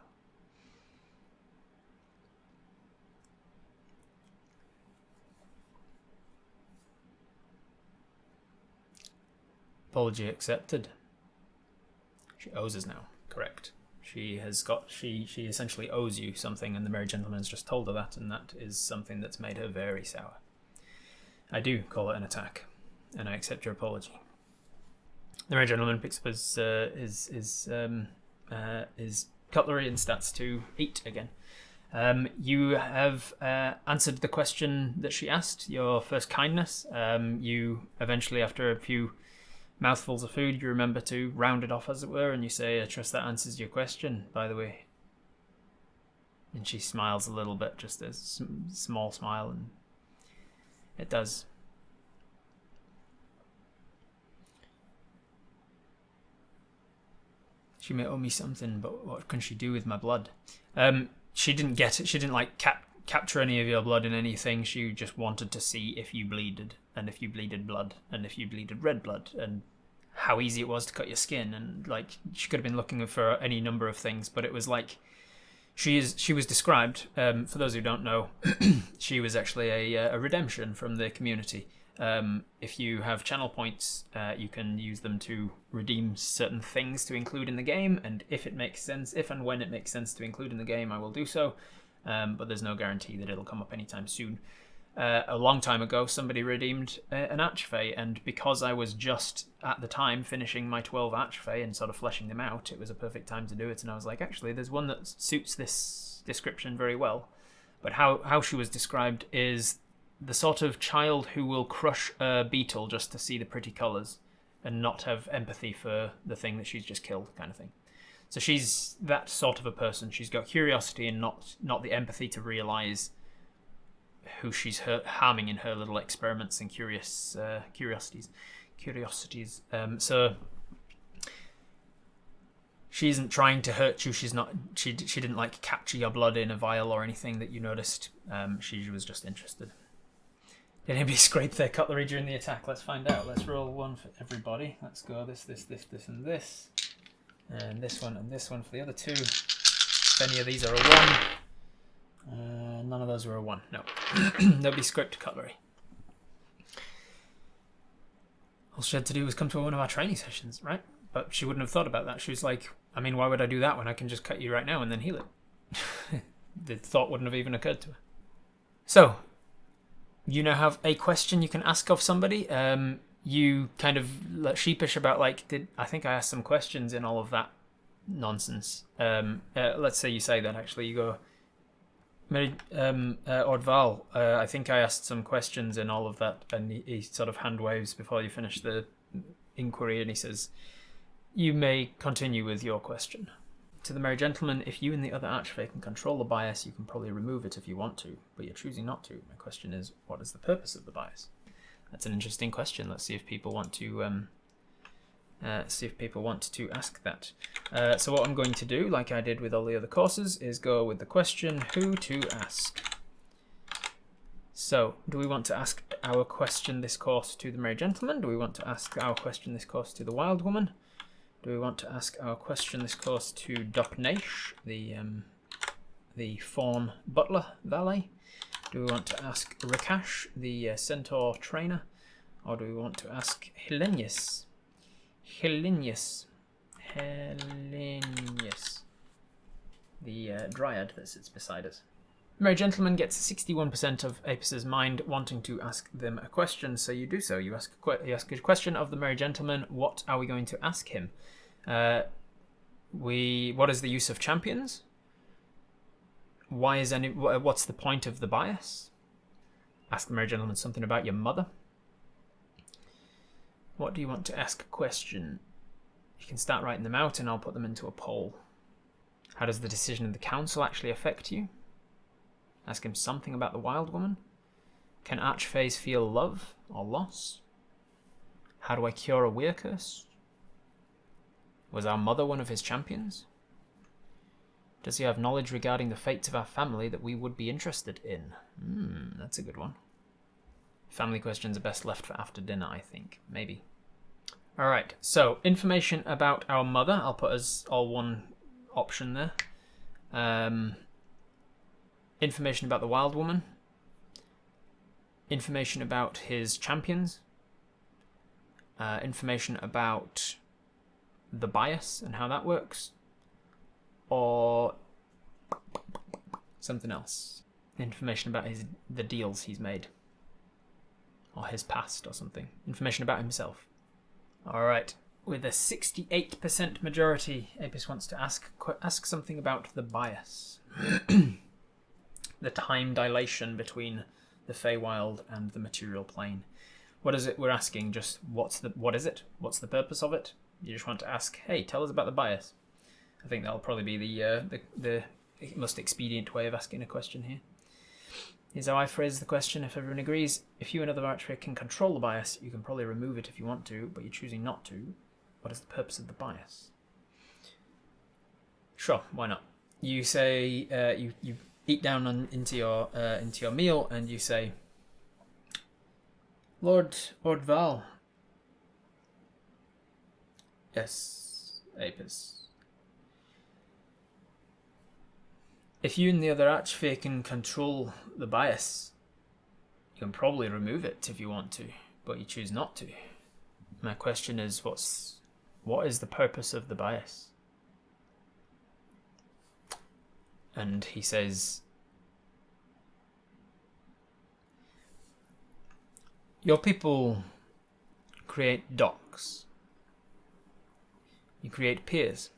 S1: Apology accepted. She owes us now. Correct. She essentially owes you something, and the Merry Gentleman's just told her that, and that is something that's made her very sour. I do call it an attack, and I accept your apology. The Merry Gentleman picks up his cutlery and starts to eat again. You have answered the question that she asked, your first kindness. You eventually, after a few mouthfuls of food, you remember to round it off, as it were, and you say, I trust that answers your question, by the way. And she smiles a little bit, just a small smile, and it does. She may owe me something, but what can she do with my blood? She didn't get it. She didn't capture any of your blood in anything. She just wanted to see if you bleeded, and if you bleeded blood, and if you bleeded red blood, and how easy it was to cut your skin. And she could have been looking for any number of things, but it was she was described. For those who don't know, she was actually a redemption from the community. If you have channel points, you can use them to redeem certain things to include in the game, and if and when it makes sense to include in the game, I will do so. But there's no guarantee that it'll come up anytime soon. A long time ago, somebody redeemed an Archfey, and because I was just at the time finishing my 12 Archfey and sort of fleshing them out, it was a perfect time to do it. And I was like, actually, there's one that suits this description very well. But how she was described is the sort of child who will crush a beetle just to see the pretty colours and not have empathy for the thing that she's just killed, kind of thing. So she's that sort of a person. She's got curiosity and not the empathy to realise who she's harming in her little experiments and curiosities. So she isn't trying to hurt you. She didn't capture your blood in a vial or anything that you noticed. She was just interested. Did anybody scrape their cutlery during the attack? Let's find out. Let's roll one for everybody. Let's go this, and this. And this one for the other two. If any of these are a 1. None of those were a 1. No. Nobody scraped cutlery. All she had to do was come to one of our training sessions, right? But she wouldn't have thought about that. She was like, I mean, why would I do that when I can just cut you right now and then heal it? The thought wouldn't have even occurred to her. So, you now have a question you can ask of somebody. You kind of sheepish about I think I asked some questions in all of that nonsense. Let's say you say that actually. You go, Ordval, I think I asked some questions in all of that, and he sort of hand waves before you finish the inquiry, and he says, you may continue with your question. To the Merry Gentleman, if you and the other Archfey can control the bias, you can probably remove it if you want to, but you're choosing not to. My question is, what is the purpose of the bias? That's an interesting question. Let's see if people want to ask that. So what I'm going to do, like I did with all the other courses, is go with the question, who to ask. So, do we want to ask our question this course to the Merry Gentleman? Do we want to ask our question this course to the Wild Woman? Do we want to ask our question this course to Dopnaish, the Fawn Butler Valet? Do we want to ask Rakash, the Centaur Trainer? Or do we want to ask Hellenius, the Dryad that sits beside us? Merry Gentleman gets 61% of Apus's mind wanting to ask them a question, so you do so. You ask a question of the Merry Gentleman. What are we going to ask him? What is the use of champions? What's the point of the bias? Ask the Merry Gentleman something about your mother. What do you want to ask a question? You can start writing them out and I'll put them into a poll. How does the decision of the council actually affect you? Ask him something about the Wild Woman. Can Archfays feel love or loss? How do I cure a weir curse? Was our mother one of his champions? Does he have knowledge regarding the fates of our family that we would be interested in? That's a good one. Family questions are best left for after dinner, I think. Maybe. Alright, so information about our mother. I'll put as all one option there. Information about the Wild Woman. Information about his champions. Information about the bias and how that works. or something else. Information about the deals he's made, or his past, or something. Information about himself. All right. With a 68% majority, Apis wants to ask something about the bias. The time dilation between the Feywild and the material plane. What is it we're asking? Just what is it? What's the purpose of it? You just want to ask, hey, tell us about the bias. I think that'll probably be the most expedient way of asking a question here. Here's how I phrase the question if everyone agrees. If you, another archer, can control the bias, you can probably remove it if you want to, but you're choosing not to. What is the purpose of the bias? Sure, why not? You say you eat down into your meal, and you say, Lord Val. Yes, Apis. If you and the other Archfey can control the bias, you can probably remove it if you want to, but you choose not to. My question is, what is the purpose of the bias? And he says, your people create docks. You create piers.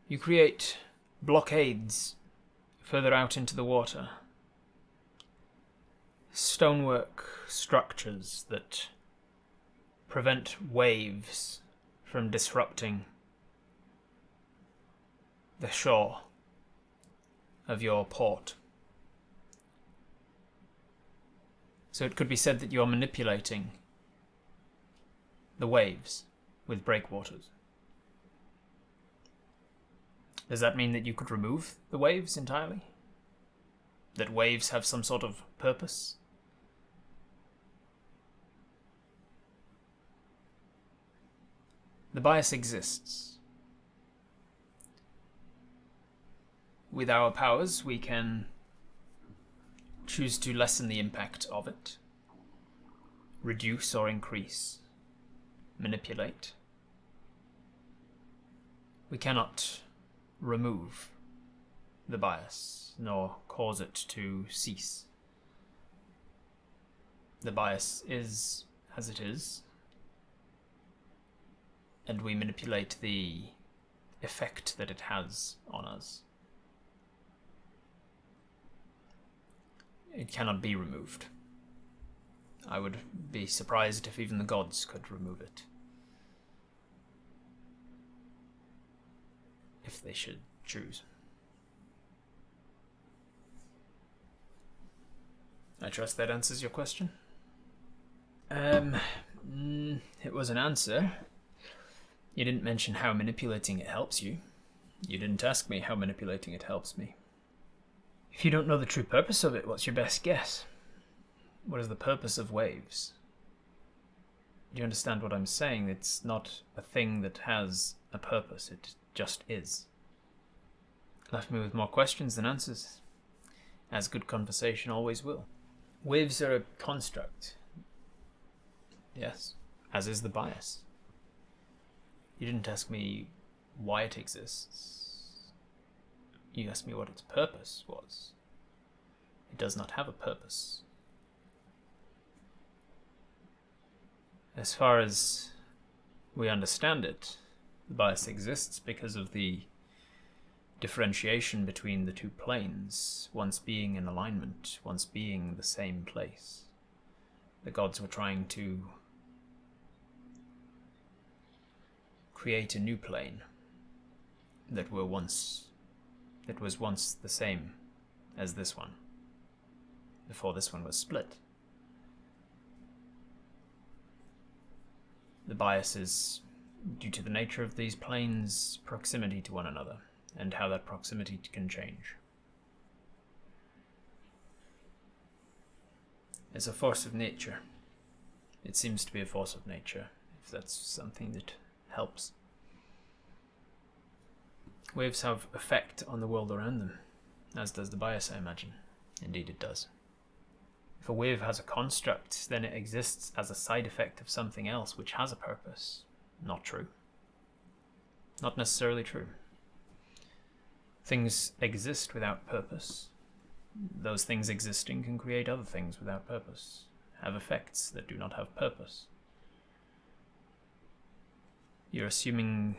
S1: You create blockades further out into the water. Stonework structures that prevent waves from disrupting the shore of your port. So it could be said that you're manipulating the waves with breakwaters. Does that mean that you could remove the waves entirely? That waves have some sort of purpose? The bias exists. With our powers, we can choose to lessen the impact of it, reduce or increase, manipulate. We cannot remove the bias, nor cause it to cease. The bias is as it is, and we manipulate the effect that it has on us. It cannot be removed. I would be surprised if even the gods could remove it, if they should choose. I trust that answers your question. It was an answer. You didn't mention how manipulating it helps you. You didn't ask me how manipulating it helps me. If you don't know the true purpose of it, what's your best guess? What is the purpose of waves? Do you understand what I'm saying? It's not a thing that has a purpose, it just is. Left me with more questions than answers, as good conversation always will. Waves are a construct. Yes, as is the bias. You didn't ask me why it exists. You asked me what its purpose was. It does not have a purpose. As far as we understand it, the bias exists because of the differentiation between the two planes, once being in alignment, once being the same place. The gods were trying to create a new plane that was once the same as this one, before this one was split. The bias is due to the nature of these planes' proximity to one another, and how that proximity can change. It's a force of nature. It seems to be a force of nature, if that's something that helps. Waves have effect on the world around them, as does the bias, I imagine. Indeed it does. If a wave has a construct, then it exists as a side effect of something else which has a purpose. Not true. Not necessarily true. Things exist without purpose. Those things existing can create other things without purpose, have effects that do not have purpose. You're assuming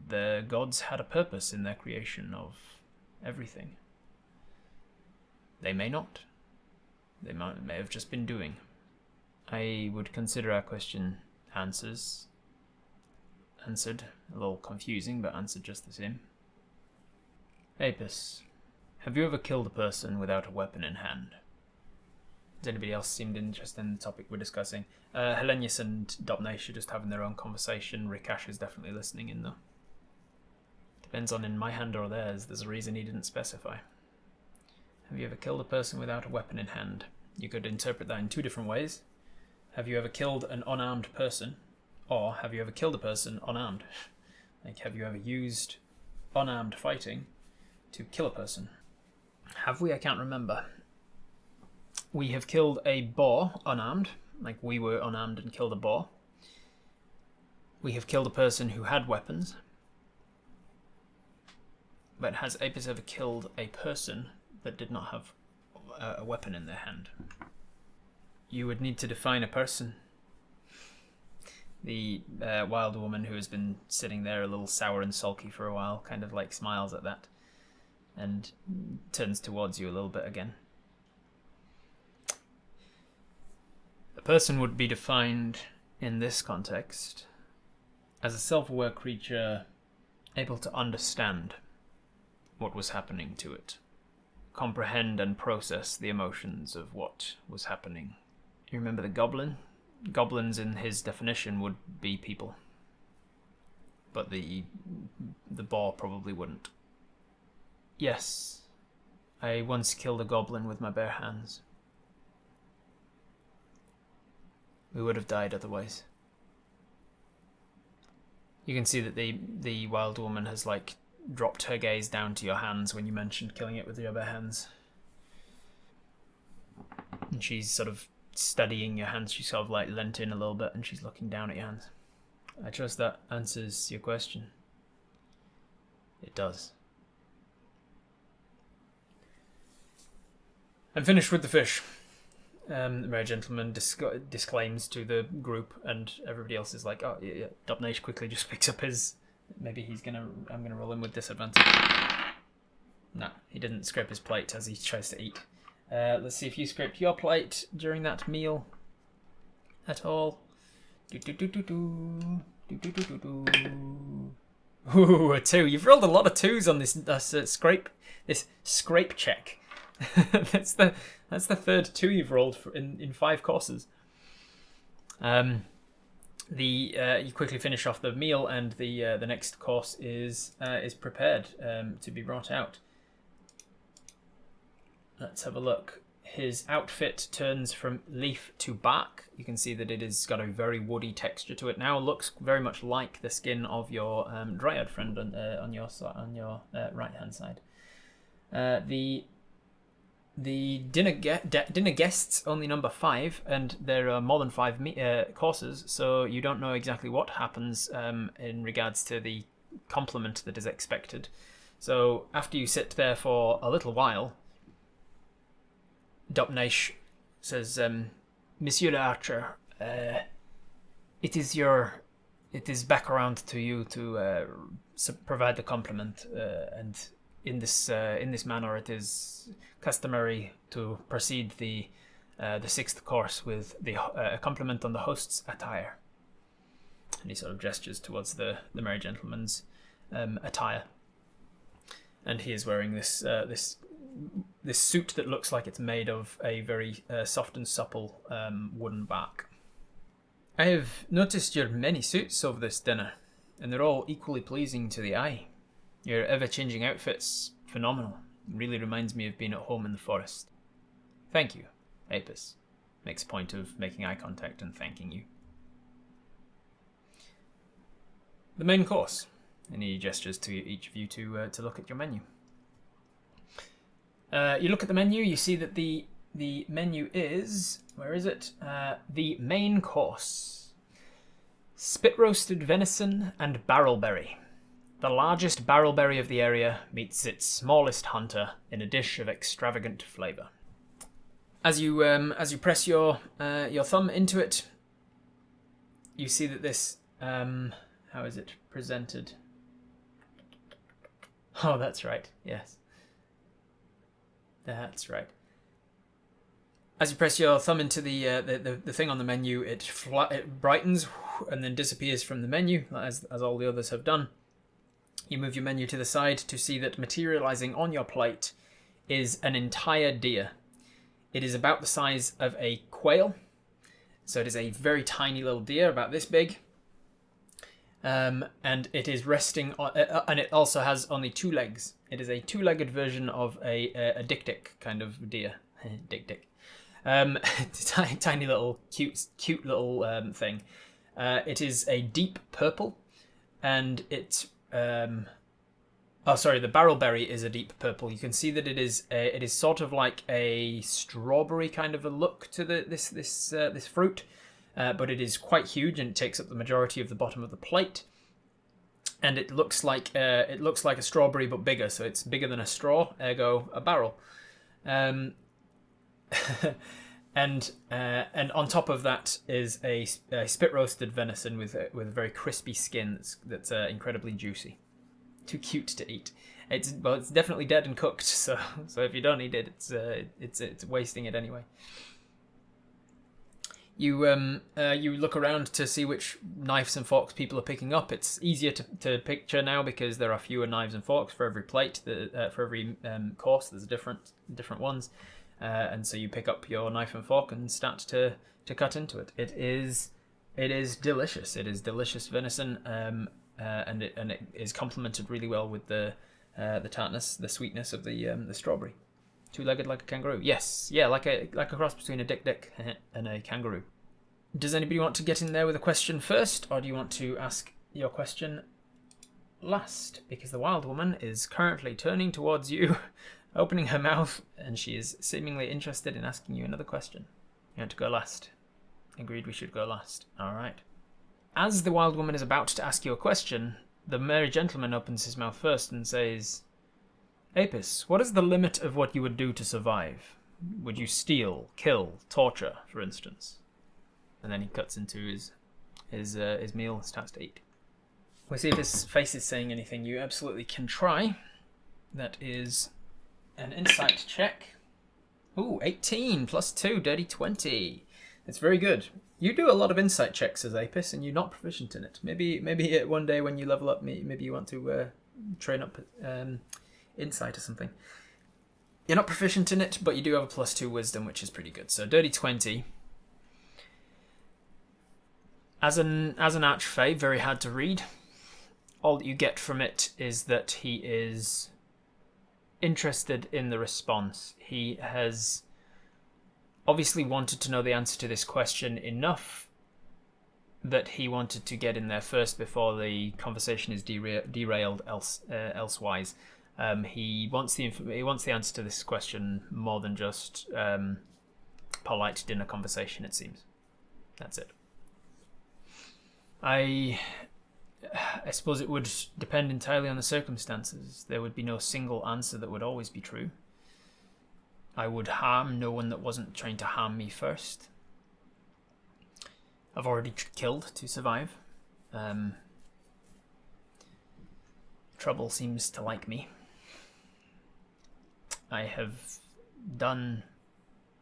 S1: the gods had a purpose in their creation of everything. They may not. They may have just been doing. I would consider our question answered. A little confusing, but answered just the same. Apis, have you ever killed a person without a weapon in hand? Does anybody else seem interested in the topic we're discussing? Hellenius and Dopnate are just having their own conversation. Rikash is definitely listening in, though. Depends on in my hand or theirs. There's a reason he didn't specify. Have you ever killed a person without a weapon in hand? You could interpret that in two different ways. Have you ever killed an unarmed person? Or have you ever killed a person unarmed? Like, have you ever used unarmed fighting to kill a person? Have we? I can't remember. We have killed a boar unarmed, like we were unarmed and killed a boar. We have killed a person who had weapons. But has Apis ever killed a person that did not have a weapon in their hand? You would need to define a person. The wild woman who has been sitting there a little sour and sulky for a while kind of like smiles at that and turns towards you a little bit again. A person would be defined in this context as a self-aware creature able to understand what was happening to it, comprehend and process the emotions of what was happening. You remember the goblin? Goblins in his definition would be people, but the boar probably wouldn't. Yes, I once killed a goblin with my bare hands. We would have died otherwise. You can see that the wild woman has like dropped her gaze down to your hands when you mentioned killing it with your bare hands. And she's sort of studying your hands. She's sort of like leant in a little bit and she's looking down at your hands. I trust that answers your question. It does. I'm finished with the fish. The merry gentleman disclaims to the group, and everybody else is like, oh yeah. Dopnate quickly just picks up his. Maybe I'm gonna roll in with disadvantage. No, he didn't scrape his plate as he tries to eat. Let's see if you scraped your plate during that meal at all. Ooh, a 2. You've rolled a lot of 2s on this scrape check. that's the third 2 you've rolled in 5 courses. You quickly finish off the meal, and the next course is prepared to be brought out. Let's have a look. His outfit turns from leaf to bark. You can see that it has got a very woody texture to it now. Looks very much like the skin of your dryad friend on your right hand side. The dinner guests only number 5, and there are more than 5 courses, so you don't know exactly what happens in regards to the compliment that is expected. So after you sit there for a little while, Dopnate says, Monsieur l'Archer, it is back around to you to provide the compliment, and in this manner it is customary to proceed the 6th course with a compliment on the host's attire. And he sort of gestures towards the merry gentleman's attire, and he is wearing this suit that looks like it's made of a very soft and supple wooden bark. I have noticed your many suits over this dinner, and they're all equally pleasing to the eye. Your ever-changing outfits, phenomenal. Really reminds me of being at home in the forest. Thank you, Apis. Makes a point of making eye contact and thanking you. The main course. And he gestures to each of you to look at your menu. You look at the menu, you see that the menu is... Where is it? The main course. Spit roasted venison and barrelberry. The largest barrelberry of the area meets its smallest hunter in a dish of extravagant flavour. As you press your thumb into it, you see that this how is it presented? Oh, that's right. Yes, that's right. As you press your thumb into the thing on the menu, it brightens and then disappears from the menu, as all the others have done. You move your menu to the side to see that materializing on your plate is an entire deer. It is about the size of a quail, so it is a very tiny little deer, about this big. And it is resting on, and it also has only 2 legs. It is a 2-legged version of a dik-dik kind of deer. Dik-dik. Tiny little, cute little thing. It is a deep purple, and it. The barrelberry is a deep purple. You can see that it is sort of like a strawberry kind of a look to this fruit, but it is quite huge and it takes up the majority of the bottom of the plate. And it looks like a strawberry but bigger, so it's bigger than a straw, ergo a barrel. And on top of that is a spit roasted venison with a very crispy skin that's incredibly juicy. Too cute to eat. It's definitely dead and cooked, so if you don't eat it, it's wasting it anyway. You look around to see which knives and forks people are picking up. It's easier to picture now because there are fewer knives and forks for every plate. For every course, there's different ones. And so you pick up your knife and fork and start to cut into it. It is delicious. It is delicious venison, and it is complemented really well with the tartness, the sweetness of the strawberry. 2-legged like a kangaroo. Yes, yeah, like a cross between a dik-dik and a kangaroo. Does anybody want to get in there with a question first, or do you want to ask your question last? Because the wild woman is currently turning towards you, opening her mouth, and she is seemingly interested in asking you another question. You want to go last? Agreed, we should go last. All right. As the wild woman is about to ask you a question, the merry gentleman opens his mouth first and says, Apis, what is the limit of what you would do to survive? Would you steal, kill, torture, for instance? And then he cuts into his meal and starts to eat. We'll see if his face is saying anything. You absolutely can try. That is an insight check. Ooh, 18 plus 2, dirty 20. It's very good. You do a lot of insight checks as Apis, and you're not proficient in it. Maybe one day when you level up, maybe you want to train up insight or something. You're not proficient in it, but you do have a plus 2 wisdom, which is pretty good. So dirty 20. As an archfey, very hard to read. All that you get from it is that he is interested in the response. He has obviously wanted to know the answer to this question enough that he wanted to get in there first before the conversation is derailed elsewise. He wants the answer to this question more than just polite dinner conversation, it seems. That's it. I suppose it would depend entirely on the circumstances. There would be no single answer that would always be true. I would harm no one that wasn't trying to harm me first. I've already killed to survive. Trouble seems to like me. I have done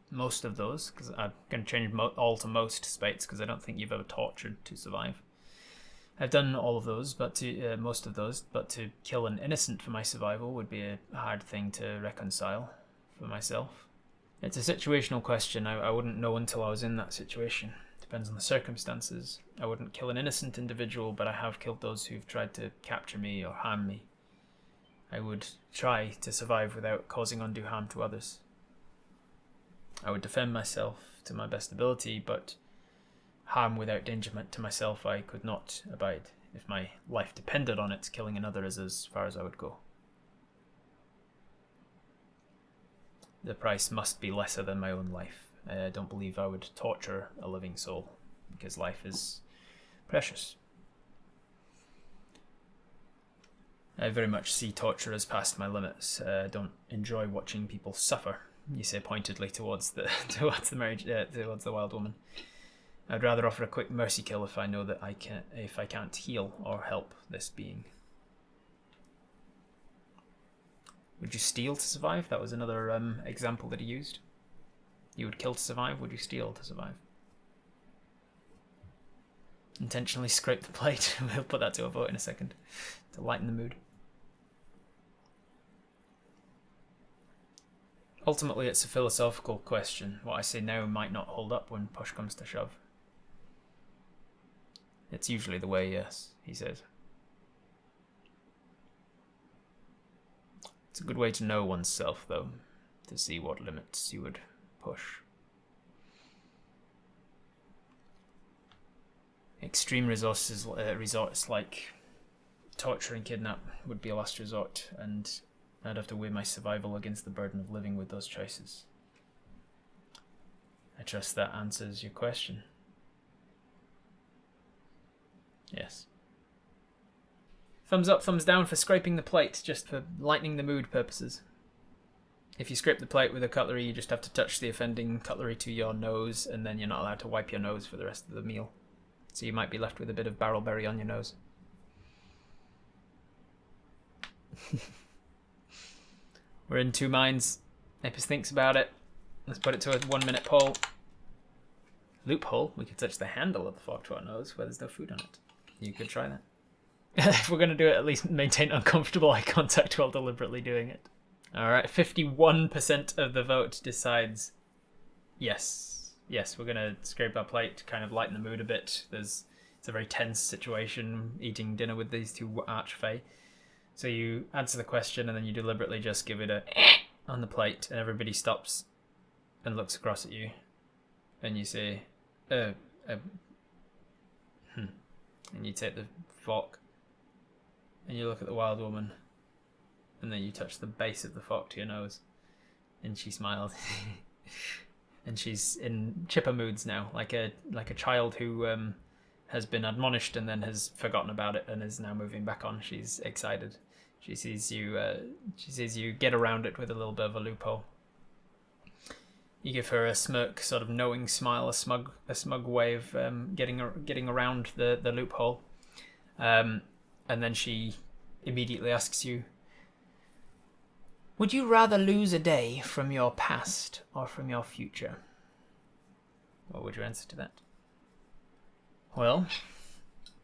S1: most of those, because I'm going to change all to most spates, because I don't think you've ever tortured to survive. I've done all of those, but most of those, but to kill an innocent for my survival would be a hard thing to reconcile for myself. It's a situational question. I wouldn't know until I was in that situation. Depends on the circumstances. I wouldn't kill an innocent individual, but I have killed those who've tried to capture me or harm me. I would try to survive without causing undue harm to others. I would defend myself to my best ability, but harm without danger to myself I could not abide. If my life depended on it, killing another is as far as I would go. The price must be lesser than my own life. I don't believe I would torture a living soul, because life is precious. I very much see torture as past my limits. I don't enjoy watching people suffer. You say pointedly towards the towards the wild woman. I'd rather offer a quick mercy kill if I know that I can't heal or help this being. Would you steal to survive? That was another example that he used. You would kill to survive. Would you steal to survive? Intentionally scrape the plate. We'll put that to a vote in a second to lighten the mood. Ultimately, it's a philosophical question. What I say now might not hold up when push comes to shove. It's usually the way, yes, he says. It's a good way to know oneself, though, to see what limits you would push. Extreme resorts like torture and kidnap would be a last resort, and I'd have to weigh my survival against the burden of living with those choices. I trust that answers your question. Yes. Thumbs up, thumbs down for scraping the plate, just for lightening the mood purposes. If you scrape the plate with a cutlery, you just have to touch the offending cutlery to your nose, and then you're not allowed to wipe your nose for the rest of the meal. So you might be left with a bit of barrelberry on your nose. We're in two minds. Epis thinks about it. Let's put it to a 1 minute poll. Loophole. We could touch the handle of the fork to our nose where there's no food on it. You could try that. If we're going to do it, at least maintain uncomfortable eye contact while deliberately doing it. Alright, 51% of the vote decides yes. Yes, we're going to scrape our plate to kind of lighten the mood a bit. It's a very tense situation, eating dinner with these two archfey. So you answer the question and then you deliberately just give it a on the plate, and everybody stops and looks across at you. And you say, And you take the fork and you look at the wild woman, and then you touch the base of the fork to your nose, and she smiles. And she's in chipper moods now, like a child who has been admonished and then has forgotten about it and is now moving back on. She's excited. She sees you get around it with a little bit of a loophole. You give her a smirk, sort of knowing smile, a smug way of getting around the loophole, and then she immediately asks you, would you rather lose a day from your past or from your future? What would you answer to that? Well,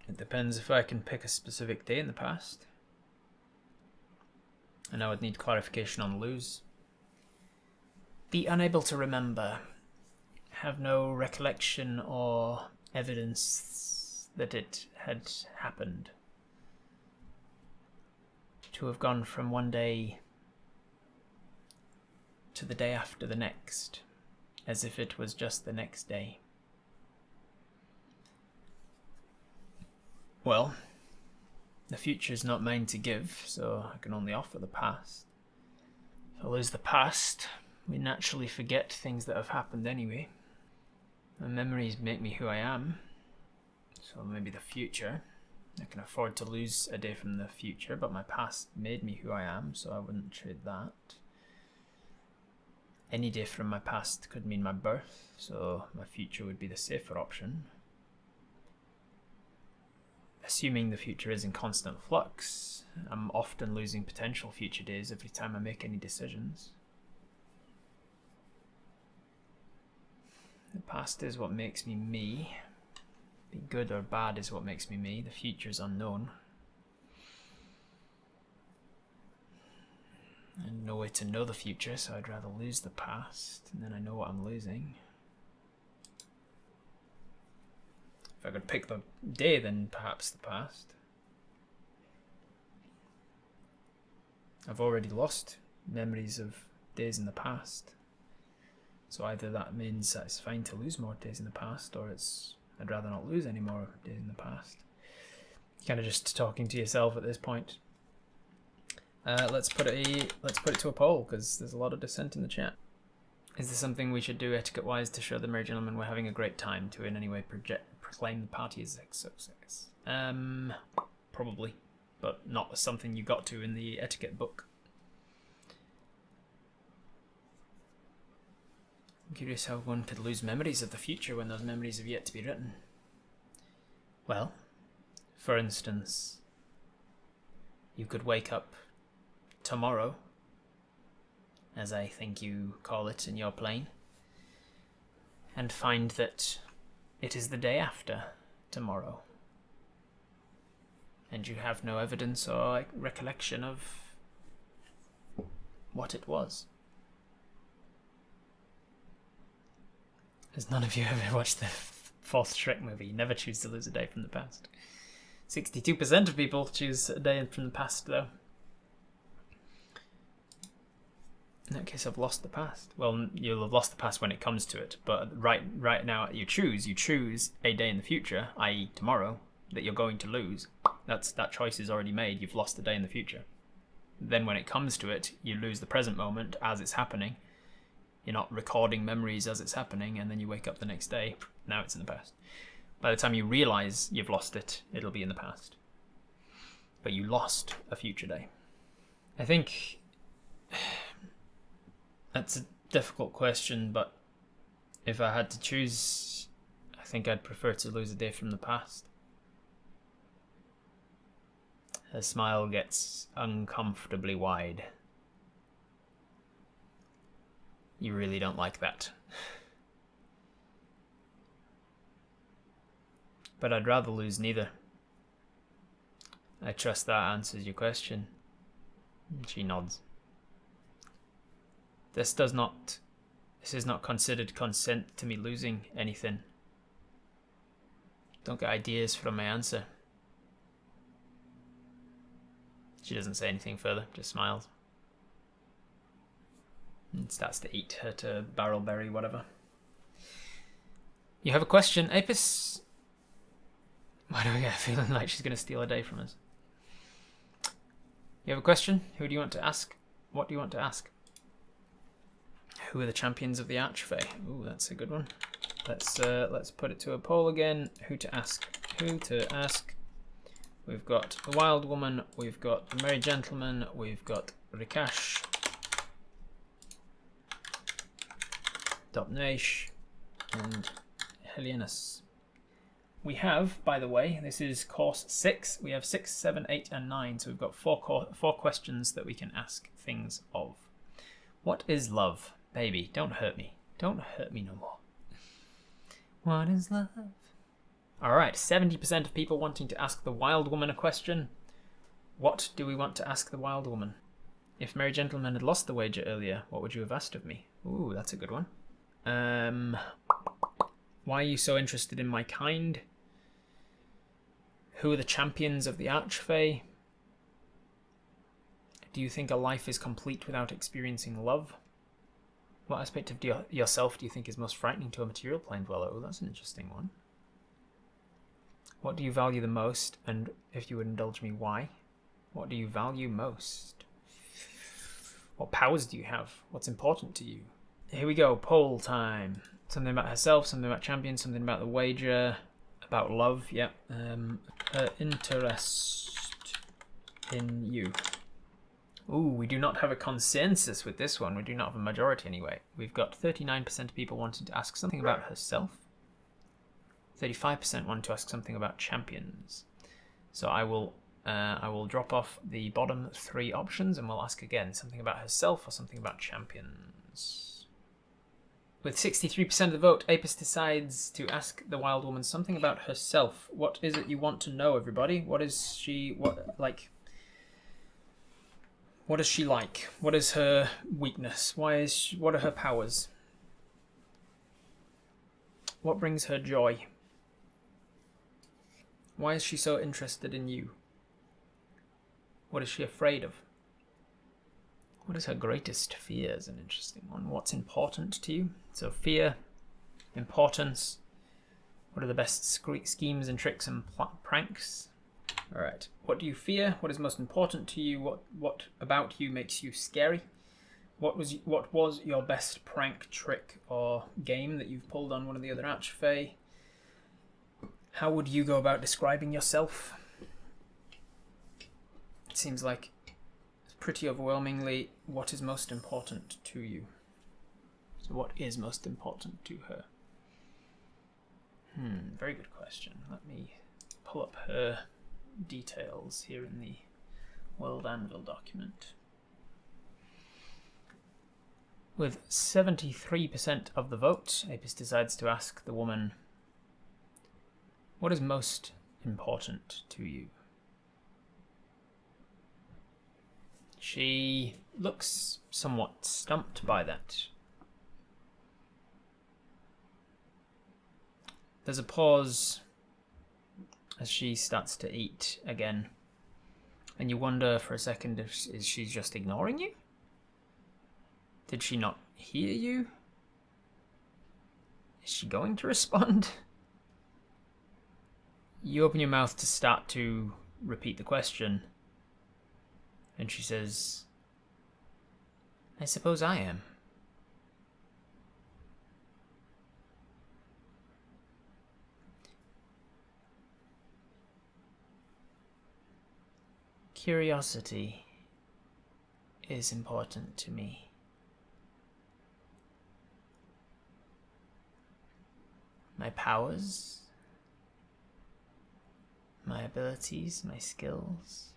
S1: it depends if I can pick a specific day in the past. And I would need clarification on lose. Be unable to remember. Have no recollection or evidence that it had happened. To have gone from one day to the day after the next, as if it was just the next day. Well, the future is not mine to give, so I can only offer the past. If I lose the past, we naturally forget things that have happened anyway. My memories make me who I am, so maybe the future. I can afford to lose a day from the future, but my past made me who I am, so I wouldn't trade that. Any day from my past could mean my birth, so my future would be the safer option. Assuming the future is in constant flux, I'm often losing potential future days every time I make any decisions. The past is what makes me me. Be good or bad is what makes me me. The future is unknown. And no way to know the future, so I'd rather lose the past, and then I know what I'm losing. If I could pick the day, then perhaps the past. I've already lost memories of days in the past. So either that means that it's fine to lose more days in the past, or I'd rather not lose any more days in the past. You're kind of just talking to yourself at this point. Let's put it to a poll, because there's a lot of dissent in the chat. Is this something we should do etiquette-wise to show the merry gentlemen we're having a great time, to in any way proclaim the party as a success? Probably. but not something you got to in the etiquette book. I'm curious how one could lose memories of the future when those memories have yet to be written. Well, for instance, you could wake up tomorrow, as I think you call it in your plane, and find that it is the day after tomorrow, and you have no evidence or recollection of what it was. Has none of you ever watched the fourth Shrek movie? You never choose to lose a day from the past. 62% of people choose a day from the past, though. In that case, I've lost the past. Well, you'll have lost the past when it comes to it, but right now you choose a day in the future, i.e. tomorrow, that you're going to lose. That choice is already made. You've lost the day in the future. Then when it comes to it, you lose the present moment as it's happening. You're not recording memories as it's happening, and then you wake up the next day. Now it's in the past. By the time you realise you've lost it, it'll be in the past. But you lost a future day. I think that's a difficult question, but if I had to choose, I think I'd prefer to lose a day from the past. Her smile gets uncomfortably wide. You really don't like that. But I'd rather lose neither. I trust that answers your question. She nods. This is not considered consent to me losing anything. Don't get ideas from my answer. She doesn't say anything further, just smiles. And starts to eat her barrelberry, whatever. You have a question, Apis? Why do I get a feeling like she's going to steal a day from us? You have a question? Who do you want to ask? What do you want to ask? Who are the champions of the Archfey? Ooh, that's a good one. Let's put it to a poll again. Who to ask? Who to ask? We've got the Wild Woman. We've got the Merry Gentleman. We've got Rikash. Dopnaish and Helianus. We have, by the way, this is course 6. We have 6, 7, 8, and 9. So we've got four questions that we can ask things of. What is love? Baby, don't hurt me. Don't hurt me no more. What is love? Alright, 70% of people wanting to ask the Wild Woman a question. What do we want to ask the Wild Woman? If Merry Gentleman had lost the wager earlier, what would you have asked of me? Ooh, that's a good one. Why are you so interested in my kind? Who are the champions of the Archfey? Do you think a life is complete without experiencing love? What aspect of yourself do you think is most frightening to a material plane dweller? Oh, that's an interesting one. What do you value the most? And if you would indulge me, why? What do you value most? What powers do you have? What's important to you? Here we go, poll time. Something about herself, something about champion, something about the wager, about love, yep. Interest in you. Ooh, we do not have a consensus with this one. We do not have a majority anyway. We've got 39% of people wanting to ask something about herself. 35% want to ask something about champions. So I will drop off the bottom 3 options and we'll ask again something about herself or something about champions. With 63% of the vote, Apis decides to ask the Wild Woman something about herself. What is it you want to know, everybody? What is she like? What is she like? What is her weakness? What are her powers? What brings her joy? Why is she so interested in you? What is she afraid of? What is her greatest fear is an interesting one. What's important to you? So fear, importance. What are the best schemes and tricks and pranks? All right. What do you fear? What is most important to you? What about you makes you scary? What was your best prank, trick, or game that you've pulled on one of the other Archfey? How would you go about describing yourself? It seems like it's pretty overwhelmingly what is most important to you. So what is most important to her? Very good question. Let me pull up her details here in the World Anvil document. With 73% of the vote, Apis decides to ask the woman, what is most important to you? She looks somewhat stumped by that. There's a pause as she starts to eat again, and you wonder for a second if is she just ignoring you? Did she not hear you? Is she going to respond? You open your mouth to start to repeat the question, and she says, I suppose I am. Curiosity is important to me. My powers, my abilities, my skills,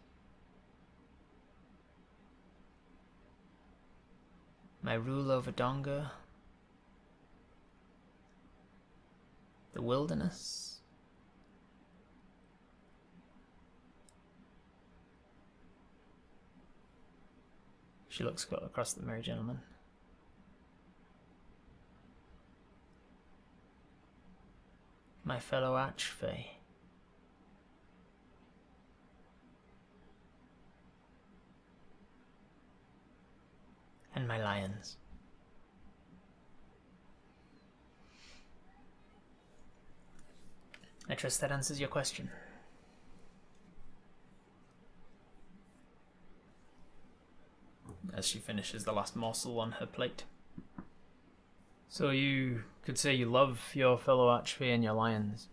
S1: my rule over Donga, the wilderness. She looks across at the merry gentleman. My fellow Archfey. And my lions. I trust that answers your question. As she finishes the last morsel on her plate. So you could say you love your fellow Archfey and your lions.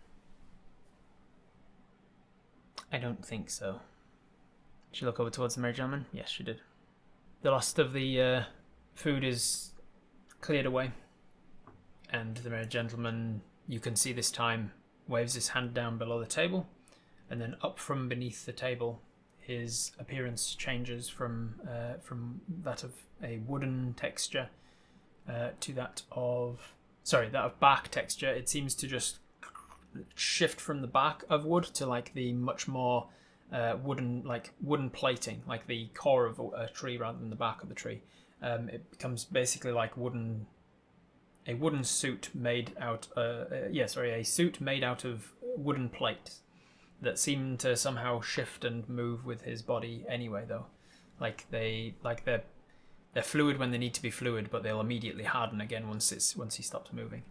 S1: I don't think so. Did she look over towards the merry gentleman? Yes, she did. The last of the food is cleared away, and the merry gentleman, you can see this time, waves his hand down below the table, and then up from beneath the table, his appearance changes from that of a wooden texture to that of bark texture. It seems to just shift from the bark of wood to like the much more wooden plating, like the core of a tree rather than the bark of the tree. It becomes basically like a wooden suit made out a suit made out of wooden plates that seem to somehow shift and move with his body anyway, though. They're fluid when they need to be fluid, but they'll immediately harden again once he stops moving.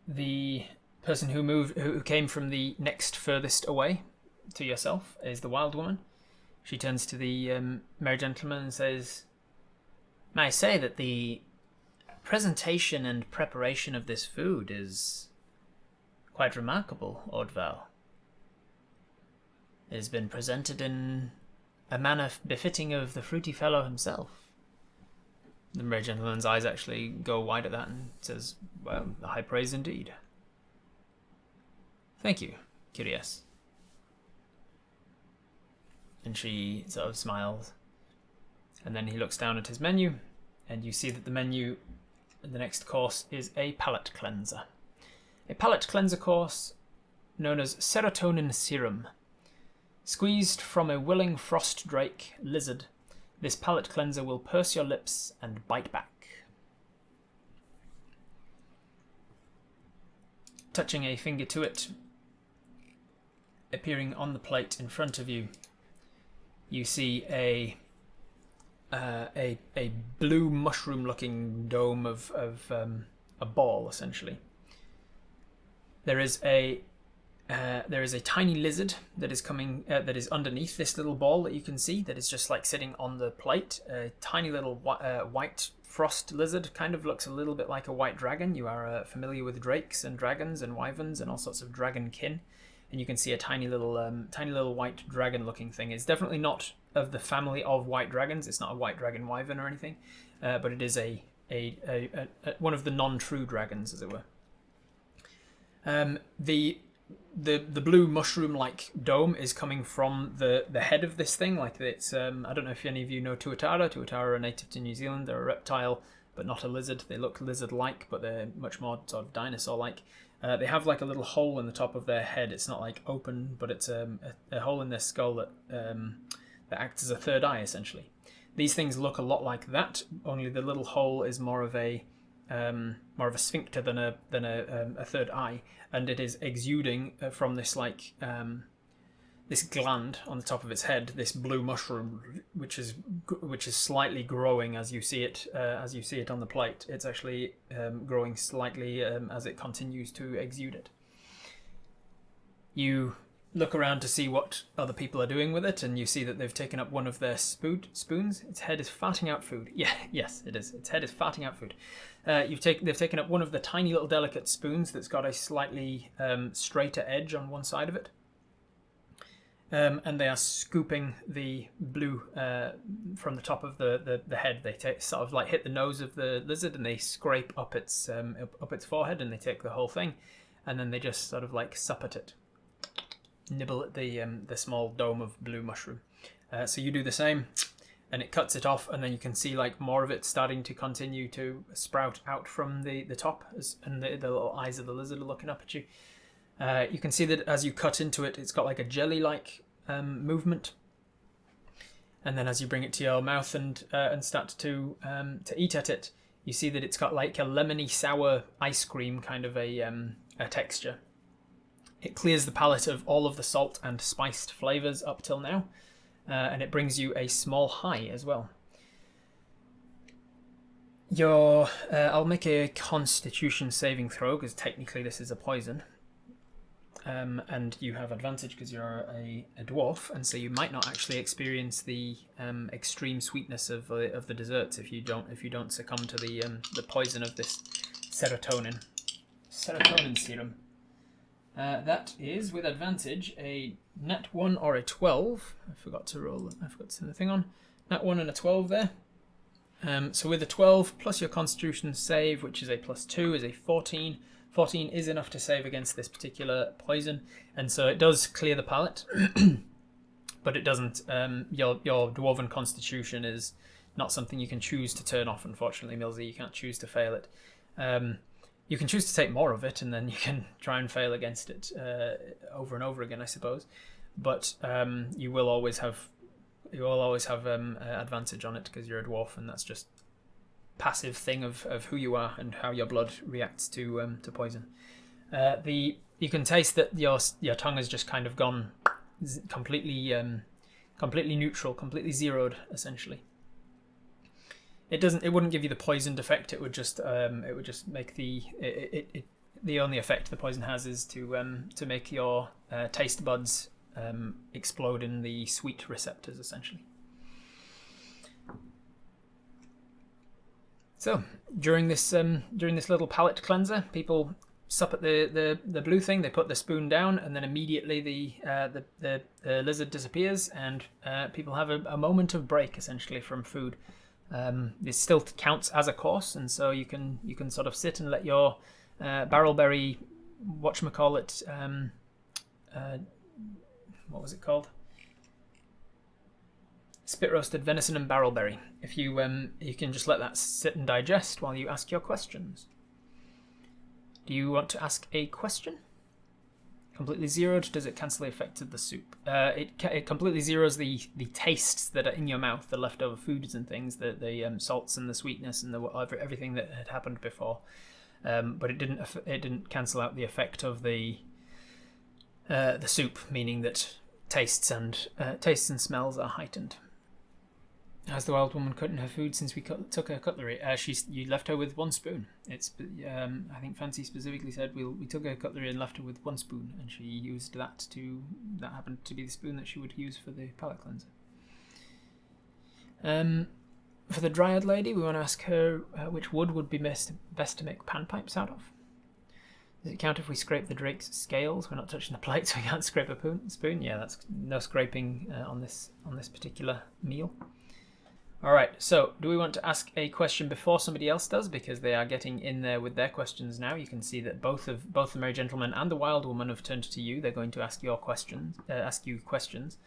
S1: The person who came from the next furthest away to yourself is the wild woman. She turns to the merry gentleman and says, "May I say that the presentation and preparation of this food is quite remarkable, Ordval. It has been presented in a manner befitting of the fruity fellow himself." The merry gentleman's eyes actually go wide at that and says, "Well, high praise indeed." "Thank you, Curious." And she sort of smiles. And then he looks down at his menu, and you see that the menu, the next course, is a palate cleanser. A palate cleanser course known as serotonin serum. Squeezed from a willing frost drake lizard, this palate cleanser will purse your lips and bite back. Touching a finger to it, appearing on the plate in front of you, you see a blue mushroom-looking dome of a ball, essentially. There is a tiny lizard that is underneath this little ball that you can see, that is just like sitting on the plate. A tiny little white frost lizard, kind of looks a little bit like a white dragon. You are familiar with drakes and dragons and wyverns and all sorts of dragon kin. and you can see a tiny little white dragon-looking thing. It's definitely not of the family of white dragons. It's not a white dragon wyvern or anything, but it is a one of the non-true dragons, as it were. The blue mushroom-like dome is coming from the head of this thing. Like it's I don't know if any of you know tuatara. Tuatara are native to New Zealand. They're a reptile, but not a lizard. They look lizard-like, but they're much more sort of dinosaur-like. They have like a little hole in the top of their head. It's not like open, but it's a hole in their skull that acts as a third eye, essentially. These things look a lot like that, only the little hole is more of a sphincter than a third eye, and it is exuding from this like this gland on the top of its head, this blue mushroom, which is slightly growing as you see it on the plate. It's actually growing slightly as it continues to exude it. You look around to see what other people are doing with it, and you see that they've taken up one of their spoons. Its head is farting out food. Yeah, yes, it is. Its head is farting out food. They've taken up one of the tiny little delicate spoons that's got a slightly straighter edge on one side of it. And they are scooping the blue from the top of the head. They sort of like hit the nose of the lizard, and they scrape up its forehead, and they take the whole thing, and then they just sort of like sup at it, nibble at the small dome of blue mushroom. So you do the same, and it cuts it off, and then you can see like more of it starting to continue to sprout out from the top, and the little eyes of the lizard are looking up at you. You can see that as you cut into it, it's got like a jelly-like movement, and then as you bring it to your mouth and start to eat at it, you see that it's got like a lemony sour ice cream kind of a texture. It clears the palate of all of the salt and spiced flavors up till now, and it brings you a small high as well. I'll make a Constitution saving throw because technically this is a poison. And you have advantage because you're a dwarf, and so you might not actually experience the extreme sweetness of the desserts if you don't succumb to the poison of this serotonin serum. That is with advantage a nat 1 or a 12. I forgot to turn the thing on. Nat 1 and a 12 there. So with a 12 plus your Constitution save, which is a +2, is a 14. 14 is enough to save against this particular poison, and so it does clear the palate, but it doesn't. Your dwarven constitution is not something you can choose to turn off, unfortunately, Millsy. You can't choose to fail it. You can choose to take more of it, and then you can try and fail against it over and over again, I suppose. But you will always have advantage on it because you're a dwarf, and that's just passive thing of who you are and how your blood reacts to poison. You can taste that your tongue has just kind of gone completely neutral, completely zeroed, essentially. It wouldn't give you the poisoned effect. It would just make the only effect the poison has is to make your taste buds explode in the sweet receptors, essentially. So during this little palate cleanser, people sup at the blue thing. They put the spoon down, and then immediately the lizard disappears, and people have a moment of break, essentially, from food. It still counts as a course, and so you can sort of sit and let your barrelberry, whatchamacallit, what was it called? Spit roasted venison and barrelberry. If you can just let that sit and digest while you ask your questions. Do you want to ask a question? Completely zeroed. Does it cancel the effect of the soup? It completely zeroes the tastes that are in your mouth, the leftover foods and things, the salts and the sweetness and everything that had happened before. But it didn't cancel out the effect of the soup, meaning that tastes and smells are heightened. Has the wild woman cut in her food since we took her cutlery? You left her with one spoon. It's I think Fancy specifically said we took her cutlery and left her with one spoon, and she used that happened to be the spoon that she would use for the palate cleanser. For the dryad lady, we want to ask her which wood would be best to make panpipes out of. Does it count if we scrape the drake's scales? We're not touching the plate, so we can't scrape a spoon. Yeah, that's no scraping on this particular meal. All right. So, do we want to ask a question before somebody else does, because they are getting in there with their questions now? You can see that both the Merry Gentleman and the Wild Woman have turned to you. They're going to ask you questions.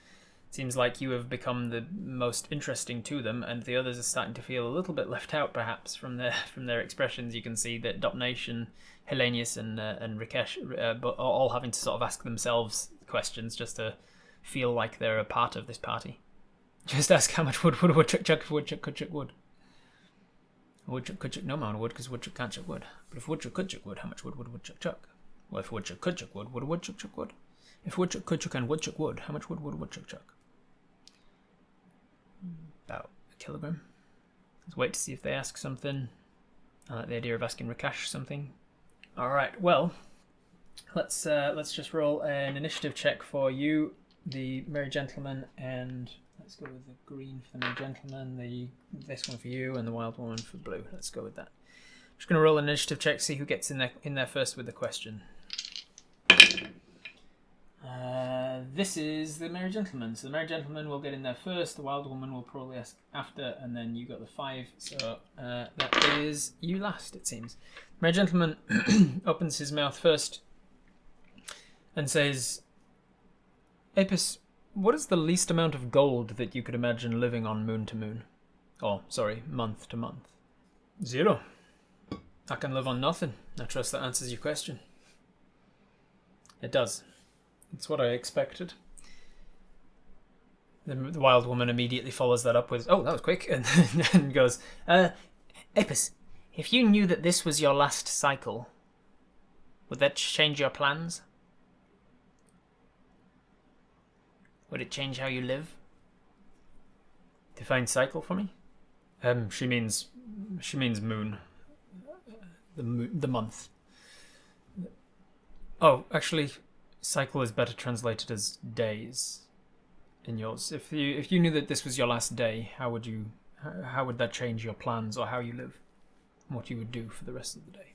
S1: Seems like you have become the most interesting to them, and the others are starting to feel a little bit left out, perhaps, from their expressions. You can see that Dopnation, Hellenius, and Rikesh, but all having to sort of ask themselves questions just to feel like they're a part of this party. Just ask how much wood would a woodchuck chuck if a woodchuck could chuck wood. A woodchuck could chuck no amount of wood because woodchuck can't chuck wood. But if a woodchuck could chuck wood, how much wood would a woodchuck chuck? Well, if a woodchuck could chuck wood, would a woodchuck chuck wood? If a woodchuck could chuck and woodchuck wood, how much wood would a woodchuck chuck? About a kilogram. Let's wait to see if they ask something. I like the idea of asking Rakash something. Alright, well, let's just roll an initiative check for you, the Merry Gentleman, and let's go with the green for the Merry Gentleman, this one for you, and the Wild Woman for blue. Let's go with that. I'm just going to roll an initiative check, see who gets in there first with the question. This is the Merry Gentleman. So the Merry Gentleman will get in there first, the Wild Woman will probably ask after, and then you got the 5. So that is you last, it seems. Merry Gentleman opens his mouth first and says, Apis, what is the least amount of gold that you could imagine living on moon to moon? Oh, sorry, month to month. 0. I can live on nothing. I trust that answers your question. It does. It's what I expected. The Wild Woman immediately follows that up with, oh, that was quick, and goes, Apis, if you knew that this was your last cycle, would that change your plans? Would it change how you live? Define cycle for me? She means moon. The month. Oh, actually, cycle is better translated as days in yours. If you knew that this was your last day, how would that change your plans or how you live? What you would do for the rest of the day?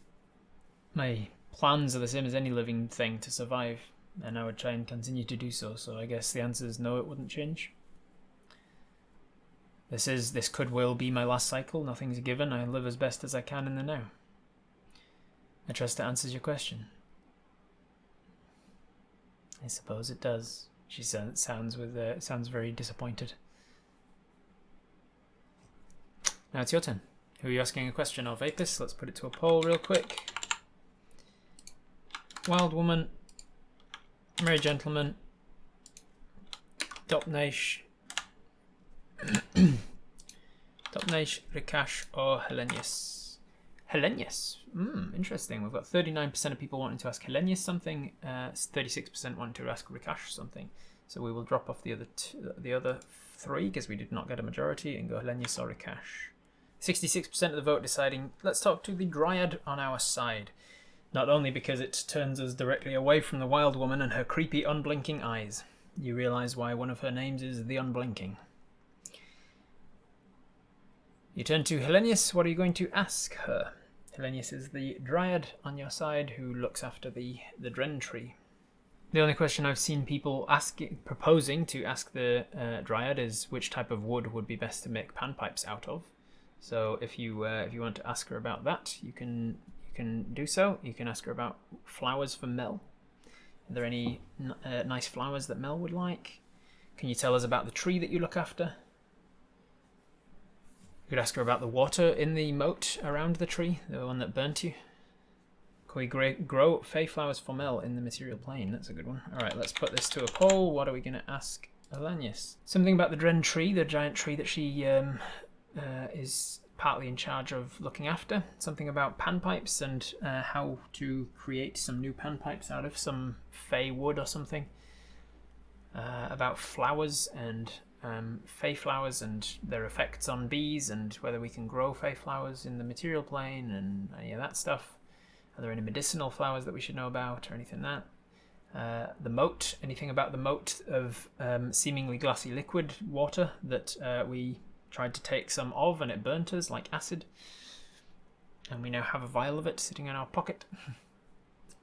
S1: My plans are the same as any living thing, to survive, and I would try and continue to do so. So I guess the answer is no, it wouldn't change. This could well be my last cycle. Nothing's a given. I live as best as I can in the now. I trust that answers your question. I suppose it does. She sounds very disappointed. Now it's your turn. Who are you asking a question of, Apis? Let's put it to a poll real quick. Wild Woman, Merry Gentleman, Dopnation, Rikash, or Hellenius? Hellenius. Interesting. We've got 39% of people wanting to ask Hellenius something, 36% wanting to ask Rikash something. So we will drop off the other 3 because we did not get a majority and go Hellenius or Rikash. 66% of the vote deciding, let's talk to the Dryad on our side. Not only because it turns us directly away from the Wild Woman and her creepy unblinking eyes. You realise why one of her names is the Unblinking. You turn to Hellenius. What are you going to ask her? Hellenius is the Dryad on your side who looks after the Dren tree. The only question I've seen people proposing to ask the Dryad is which type of wood would be best to make panpipes out of. So if you want to ask her about that, you can do so. You can ask her about flowers for Mel. Are there any nice flowers that Mel would like? Can you tell us about the tree that you look after? You could ask her about the water in the moat around the tree, the one that burnt you. Can we grow fey flowers for Mel in the material plane? That's a good one. Alright, let's put this to a poll. What are we going to ask Hellenius? Something about the Dren tree, the giant tree that she is partly in charge of looking after. Something about panpipes and how to create some new panpipes out of some fey wood or something. About flowers and fey flowers and their effects on bees and whether we can grow fey flowers in the material plane and any of that stuff. Are there any medicinal flowers that we should know about or anything like that? The moat, anything about the moat of seemingly glassy liquid water that we tried to take some of and it burnt us like acid. And we now have a vial of it sitting in our pocket.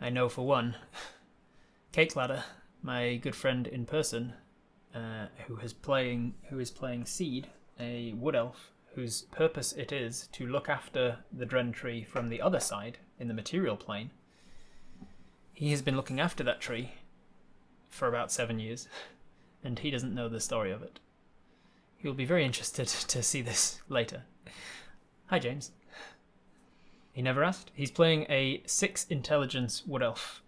S1: I know for one, Cake Ladder, my good friend in person, who is playing Seed, a wood elf, whose purpose it is to look after the Dren tree from the other side, in the material plane. He has been looking after that tree for about 7 years, and he doesn't know the story of it. He'll be very interested to see this later. Hi, James. He never asked. He's playing a 6 intelligence wood elf.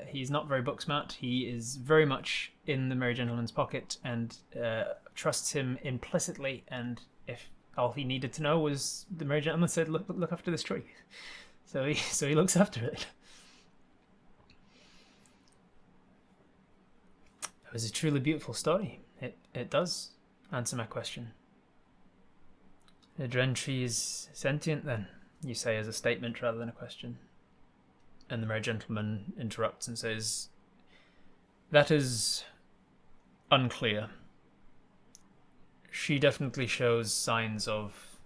S1: He's not very book smart. He is very much in the Merry Gentleman's pocket and trusts him implicitly. And if all he needed to know was the Merry Gentleman said, "Look after this tree," so he looks after it. It was a truly beautiful story. It does answer my question. The Dren tree is sentient, then, you say as a statement rather than a question. And the Merry Gentleman interrupts and says, "That is unclear. She definitely shows signs of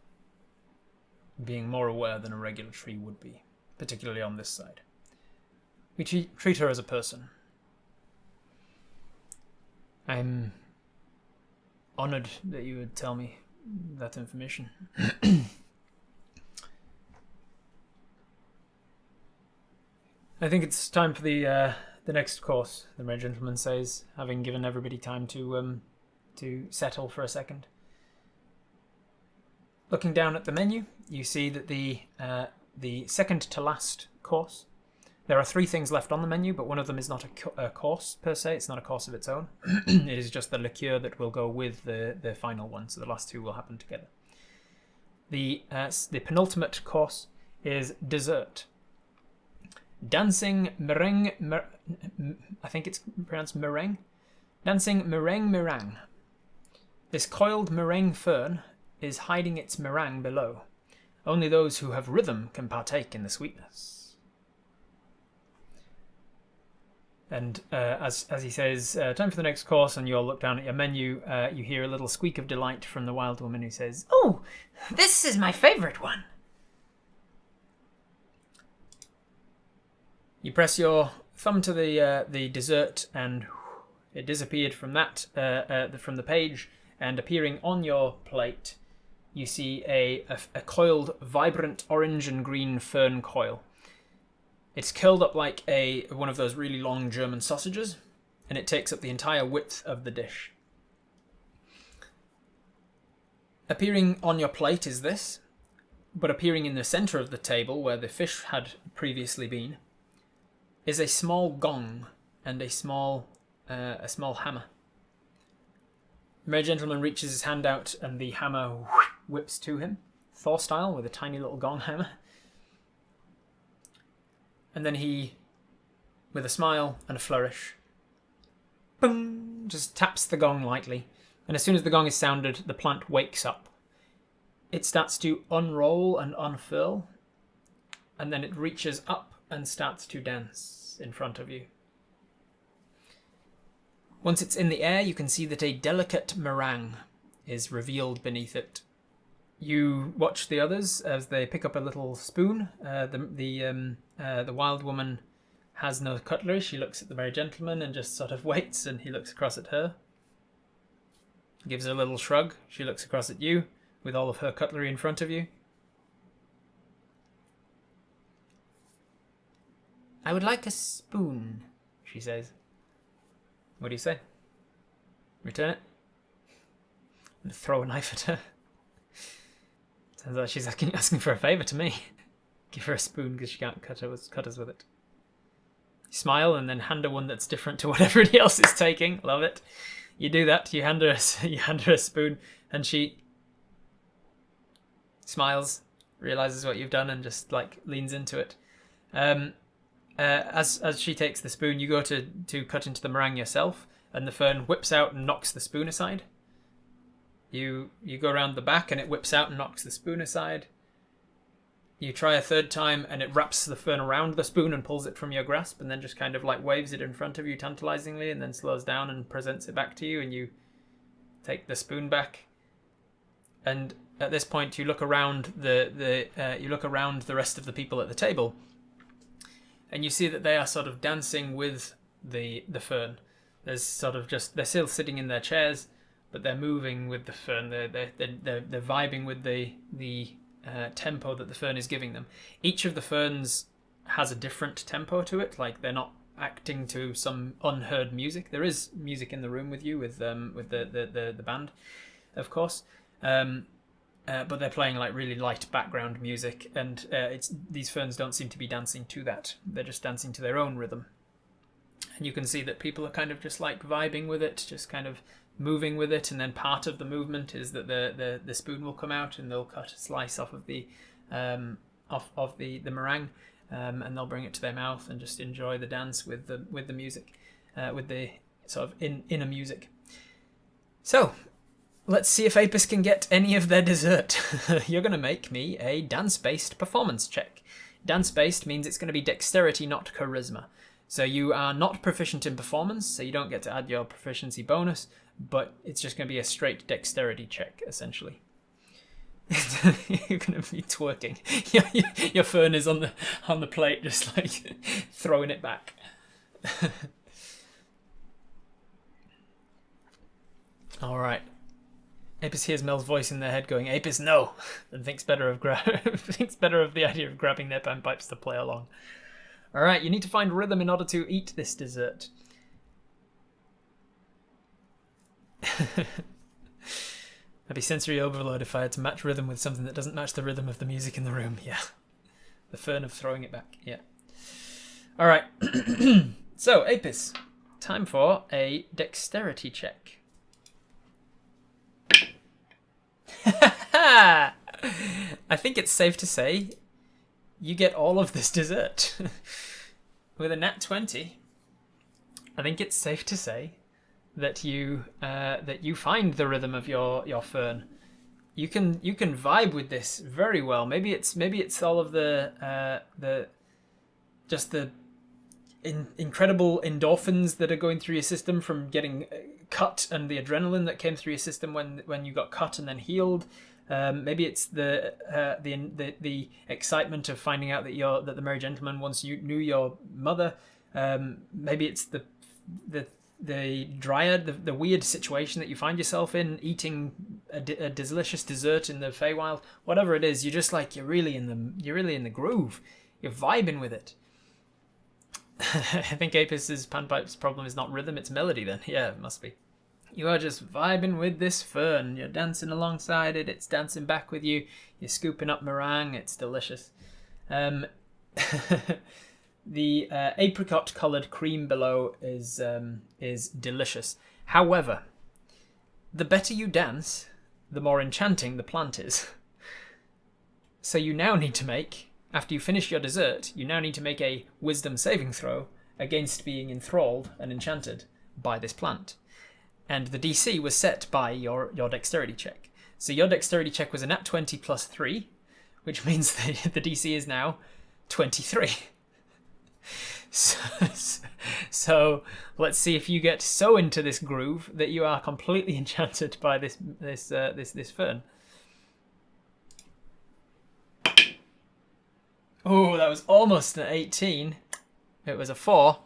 S1: being more aware than a regular tree would be, particularly on this side. We treat her as a person. I'm honored that you would tell me that information." I think it's time for the next course, the Merry Gentleman says, having given everybody time to settle for a second. Looking down at the menu, you see that the second to last course, there are 3 things left on the menu, but one of them is not a course per se. It's not a course of its own. It is just the liqueur that will go with the final one, so the last 2 will happen together. The penultimate course is dessert. Dancing meringue, I think it's pronounced meringue. Dancing meringue. This coiled meringue fern is hiding its meringue below. Only those who have rhythm can partake in the sweetness. And as he says, time for the next course, and you all look down at your menu, you hear a little squeak of delight from the wild woman who says,
S2: "Oh, this is my favourite one."
S1: You press your thumb to the dessert, and it disappeared from from the page. And appearing on your plate, you see a coiled, vibrant orange and green fern coil. It's curled up like one of those really long German sausages, and it takes up the entire width of the dish. Appearing on your plate is this, but appearing in the centre of the table, where the fish had previously been, is a small gong and a small hammer. The Merry Gentleman reaches his hand out and the hammer whips to him, Thor style, with a tiny little gong hammer. And then he, with a smile and a flourish, boom, just taps the gong lightly. And as soon as the gong is sounded, the plant wakes up. It starts to unroll and unfurl, and then it reaches up and starts to dance in front of you. Once it's in the air, you can see that a delicate meringue is revealed beneath it. You watch the others as they pick up a little spoon. The wild woman has no cutlery. She looks at the Merry Gentleman and just sort of waits, and he looks across at her. Gives her a little shrug. She looks across at you with all of her cutlery in front of you.
S2: "I would like a spoon," she says.
S1: What do you say? Return it? And throw a knife at her? Sounds like she's asking for a favour to me. Give her a spoon because she can't cut us with it. You smile and then hand her one that's different to what everybody else is taking. Love it. You do that. You hand her a spoon, and she smiles, realizes what you've done, and just leans into it. As she takes the spoon, you go to cut into the meringue yourself, and the fern whips out and knocks the spoon aside. You go around the back, and it whips out and knocks the spoon aside. You try a third time, and it wraps the fern around the spoon and pulls it from your grasp, and then just kind of waves it in front of you tantalizingly, and then slows down and presents it back to you, and you take the spoon back. And at this point, you look around the rest of the people at the table. and you see that they are sort of dancing with the fern. There's sort of just they're still sitting in their chairs, but they're moving with the fern. They're vibing with the tempo that the fern is giving them. Each of the ferns has a different tempo to it. Like they're not acting to some unheard music. There is music in the room with you with the band, of course. But they're playing like really light background music, and these ferns don't seem to be dancing to that. They're just dancing to their own rhythm. And you can see that people are kind of just like vibing with it, just kind of moving with it, and then part of the movement is that the spoon will come out and they'll cut a slice off of the meringue, and they'll bring it to their mouth and just enjoy the dance with the music, with the sort of inner music. So let's see if Apis can get any of their dessert. You're going to make me a dance-based performance check. Dance-based means it's going to be dexterity, not charisma. So you are not proficient in performance, so you don't get to add your proficiency bonus, but it's just going to be a straight dexterity check, essentially. You're going to be twerking. Your fern is on the plate, just like throwing it back. All right. Apis hears Mel's voice in their head going, "Apis, no!" and thinks better of the idea of grabbing their panpipes to play along. All right, you need to find rhythm in order to eat this dessert. I'd be sensory overload if I had to match rhythm with something that doesn't match the rhythm of the music in the room. Yeah. The fern of throwing it back. Yeah. All right. So, Apis, time for a dexterity check. I think it's safe to say you get all of this dessert. With a nat 20, I think it's safe to say that you find the rhythm of your fern. You can vibe with this very well. Maybe it's all of the incredible endorphins that are going through your system from getting cut, and the adrenaline that came through your system when you got cut and then healed. Maybe it's the excitement of finding out that the merry gentleman once knew your mother. Maybe it's the dryad, the weird situation that you find yourself in, eating a delicious dessert in the Feywild. Whatever it is, you're really in the groove. You're vibing with it. I think Apis's panpipe's problem is not rhythm, it's melody then. Yeah, it must be. You are just vibing with this fern. You're dancing alongside it. It's dancing back with you. You're scooping up meringue. It's delicious. The apricot-coloured cream below is delicious. However, the better you dance, the more enchanting the plant is. So you now need to make, after you finish your dessert, you now need to make a wisdom saving throw against being enthralled and enchanted by this plant. And the DC was set by your dexterity check. So your dexterity check was a nat 20 plus 3, which means the DC is now 23. So let's see if you get so into this groove that you are completely enchanted by this fern. Oh, that was almost an 18. It was a 4.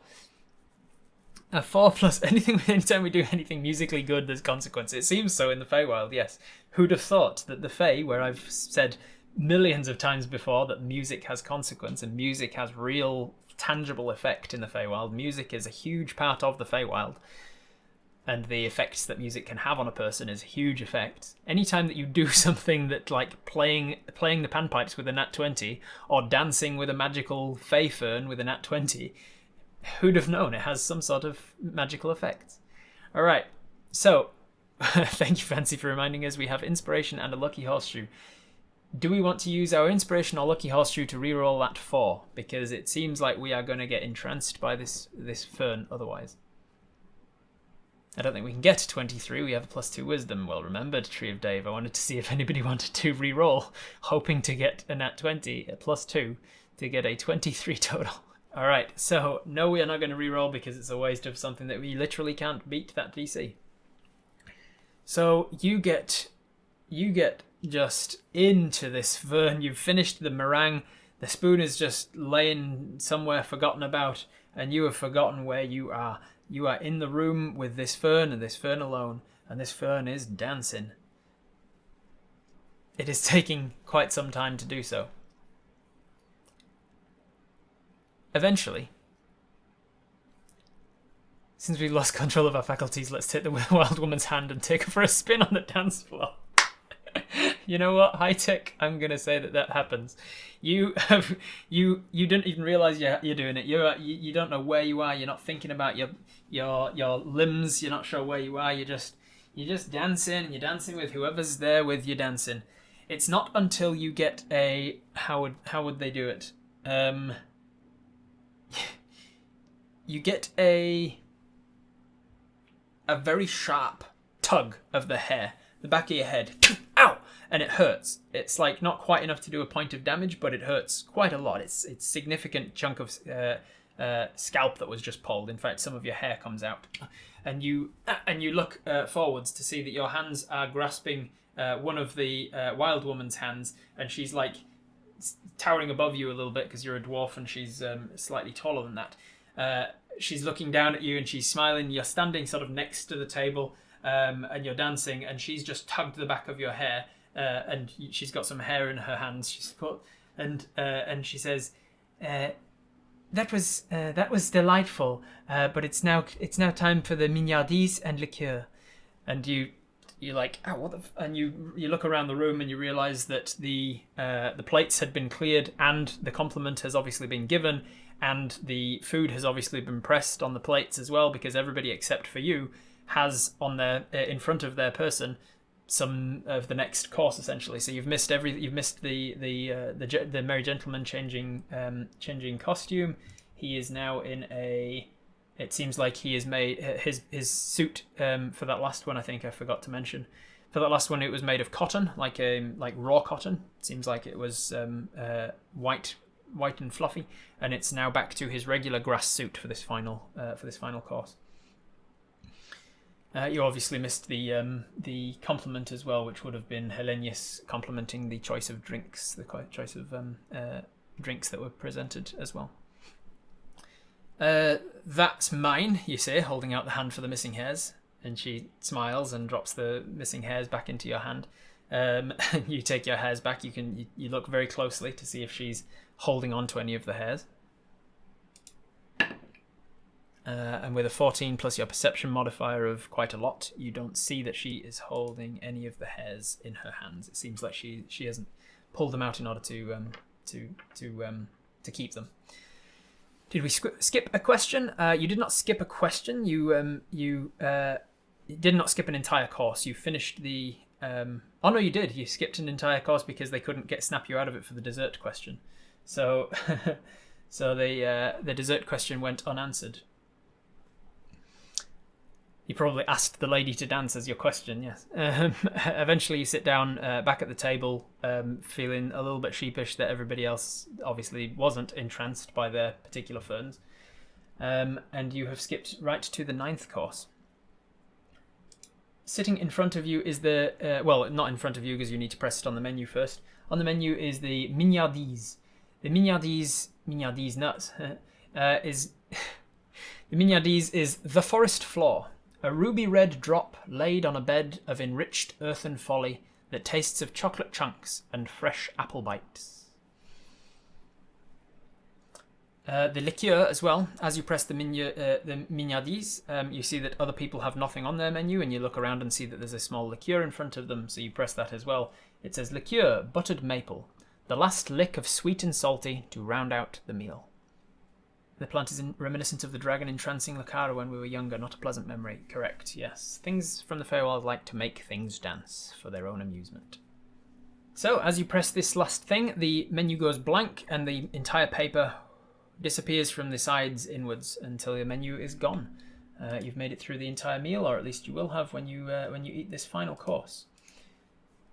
S1: A 4 plus anything. Anytime we do anything musically good, there's consequence. It seems so in the Feywild, yes. Who'd have thought that the Fey, where I've said millions of times before that music has consequence and music has real tangible effect in the Feywild. Music is a huge part of the Feywild, and the effects that music can have on a person is a huge effect. Anytime that you do something that, like playing the panpipes with a nat 20 or dancing with a magical Fey fern with a nat 20, who'd have known it has some sort of magical effect? All right, so thank you, Fancy, for reminding us we have inspiration and a lucky horseshoe. Do we want to use our inspiration or lucky horseshoe to reroll that 4? Because it seems like we are going to get entranced by this fern otherwise. I don't think we can get to 23. We have a +2 wisdom. Well remembered, Tree of Dave. I wanted to see if anybody wanted to reroll, hoping to get a nat 20, a +2, to get a 23 total. All right, so no, we are not going to reroll because it's a waste of something that we literally can't beat that DC. So you get just into this fern. You've finished the meringue. The spoon is just laying somewhere forgotten about, and you have forgotten where you are. You are in the room with this fern and this fern alone, and this fern is dancing. It is taking quite some time to do so. Eventually, since we've lost control of our faculties, let's take the wild woman's hand and take her for a spin on the dance floor. You know what? High tech. I'm gonna say that happens. You don't even realize you're doing it. You don't know where you are. You're not thinking about your limbs. You're not sure where you are. You're just dancing. You're dancing with whoever's there with you dancing. It's not until you get a how would they do it? You get a very sharp tug of the hair, the back of your head. Ow! And it hurts. It's like not quite enough to do a point of damage, but it hurts quite a lot. It's a significant chunk of scalp that was just pulled. In fact, some of your hair comes out, and you look forwards to see that your hands are grasping one of the wild woman's hands, and she's like towering above you a little bit because you're a dwarf and she's slightly taller than that. She's looking down at you and she's smiling. You're standing sort of next to the table and you're dancing, and she's just tugged the back of your hair and she's got some hair in her hands. She's put and she says, "That was delightful, but it's now time for the mignardise and liqueur." And you're like, "Oh, what the?" And you look around the room and you realise that the plates had been cleared and the compliment has obviously been given, and the food has obviously been pressed on the plates as well, because everybody except for you has on their in front of their person some of the next course essentially. So you've missed the merry gentleman changing costume. He is now in a. It seems like he has made his suit for that last one. I think I forgot to mention. For that last one, it was made of cotton, like raw cotton. It seems like it was white and fluffy, and it's now back to his regular grass suit for this final course. You obviously missed the compliment as well, which would have been Hellenius complimenting the choice of drinks, the choice of drinks that were presented as well. That's mine, you say, holding out the hand for the missing hairs, and she smiles and drops the missing hairs back into your hand. You take your hairs back. You look very closely to see if she's holding on to any of the hairs. And with a 14 plus your perception modifier of quite a lot, you don't see that she is holding any of the hairs in her hands. It seems like she hasn't pulled them out in order to keep them. Did we skip a question? You did not skip a question. You did not skip an entire course. You finished the. Oh no, you did. You skipped an entire course because they couldn't snap you out of it for the dessert question. So, the dessert question went unanswered. You probably asked the lady to dance as your question, yes. Eventually you sit down back at the table, feeling a little bit sheepish that everybody else obviously wasn't entranced by their particular ferns. And you have skipped right to the 9th course. Sitting in front of you is the... well, not in front of you because you need to press it on the menu first. On the menu is the mignardise. The mignardise nuts, is... The mignardise is the forest floor. A ruby red drop laid on a bed of enriched earthen folly that tastes of chocolate chunks and fresh apple bites. The liqueur as well. As you press the mignardise, you see that other people have nothing on their menu, and you look around and see that there's a small liqueur in front of them, so you press that as well. It says liqueur, buttered maple. The last lick of sweet and salty to round out the meal. The plant is reminiscent of the dragon entrancing Lakara when we were younger, not a pleasant memory. Correct, yes. Things from the Feywild like to make things dance for their own amusement. So, as you press this last thing, the menu goes blank and the entire paper disappears from the sides inwards until the menu is gone. You've made it through the entire meal, or at least you will have when you eat this final course.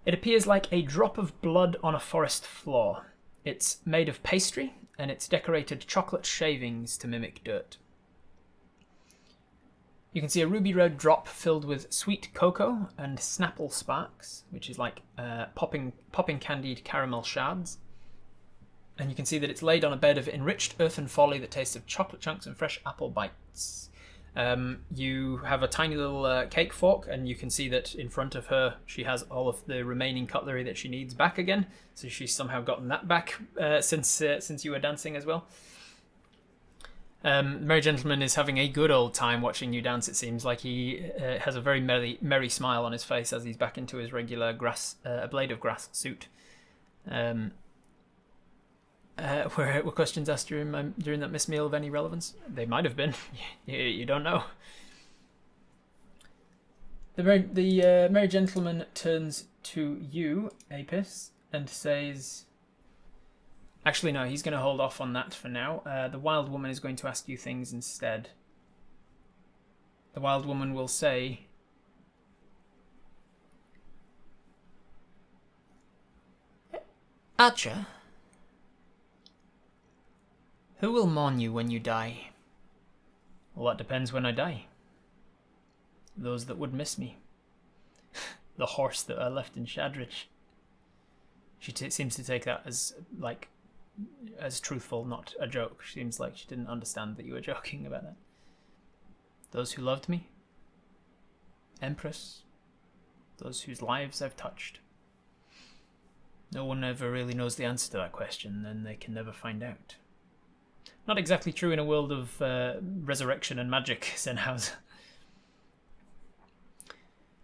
S1: It appears like a drop of blood on a forest floor. It's made of pastry, and it's decorated chocolate shavings to mimic dirt. You can see a ruby red drop filled with sweet cocoa and snapple sparks, which is like popping candied caramel shards. And you can see that it's laid on a bed of enriched earthen folly that tastes of chocolate chunks and fresh apple bites. You have a tiny little cake fork, and you can see that in front of her she has all of the remaining cutlery that she needs back again. So she's somehow gotten that back since you were dancing as well. The merry gentleman is having a good old time watching you dance. It seems like he has a very merry smile on his face as he's back into his regular a blade of grass suit. Were questions asked during that Miss Meal of any relevance? They might have been. You don't know. The merry gentleman turns to you, Apis, and says... Actually, no, he's going to hold off on that for now. The wild woman is going to ask you things instead. The wild woman will say...
S2: Archer, who will mourn you when you die?
S1: Well, that depends when I die. Those that would miss me. The horse that I left in Shadrich. She seems to take that as truthful, not a joke. She seems like she didn't understand that you were joking about that. Those who loved me. Empress. Those whose lives I've touched. No one ever really knows the answer to that question, and they can never find out. Not exactly true in a world of resurrection and magic, Zenhauser.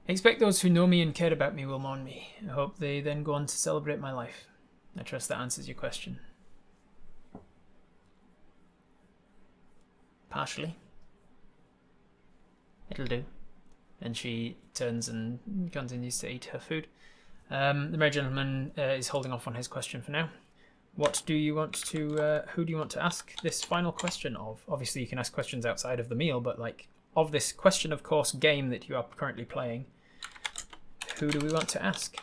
S1: I expect those who know me and care about me will mourn me. I hope they then go on to celebrate my life. I trust that answers your question.
S2: Partially.
S1: It'll do. And she turns and continues to eat her food. The merry gentleman is holding off on his question for now. What do you want to... who do you want to ask this final question of? Obviously, you can ask questions outside of the meal, but of this question, of course, game that you are currently playing, who do we want to ask?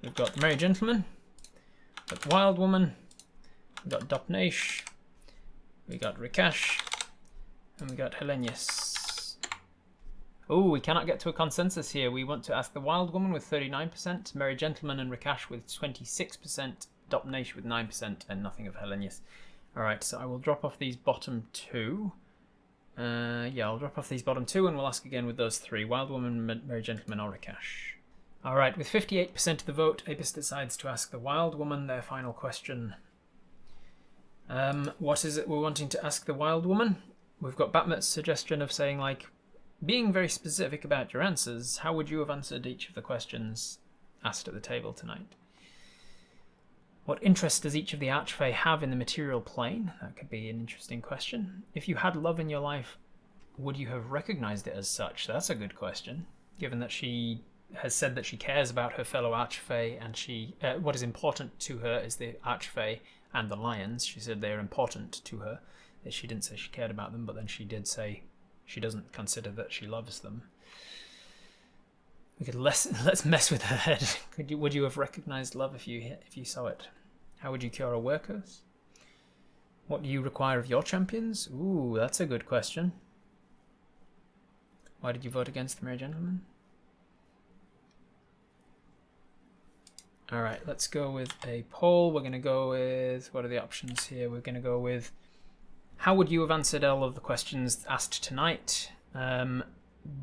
S1: We've got the merry gentleman, we've got the wild woman, we've got Dopnaish, we got Rikash, and we got Helenius. Oh, we cannot get to a consensus here. We want to ask the wild woman with 39%, merry gentleman and Rikash with 26%, Dopnaish with 9%, and nothing of Helenius. Alright, so I will drop off these bottom two. I'll drop off these bottom two, and we'll ask again with those three. Wild woman, merry gentleman, or Rikash. Alright, with 58% of the vote, Apis decides to ask the wild woman their final question. What is it we're wanting to ask the wild woman? We've got Batmat's suggestion of saying, being very specific about your answers, how would you have answered each of the questions asked at the table tonight? What interest does each of the Archfey have in the material plane? That could be an interesting question. If you had love in your life, would you have recognized it as such? That's a good question, given that she has said that she cares about her fellow Archfey, and what is important to her is the Archfey and the lions. She said they are important to her. She didn't say she cared about them, but then she did say she doesn't consider that she loves them. We could let's mess with her head. Would you have recognized love if you saw it? How would you cure a workers? What do you require of your champions? Ooh, that's a good question. Why did you vote against the merry gentleman? Alright, let's go with a poll. We're going to go with... What are the options here? We're going to go with... How would you have answered all of the questions asked tonight?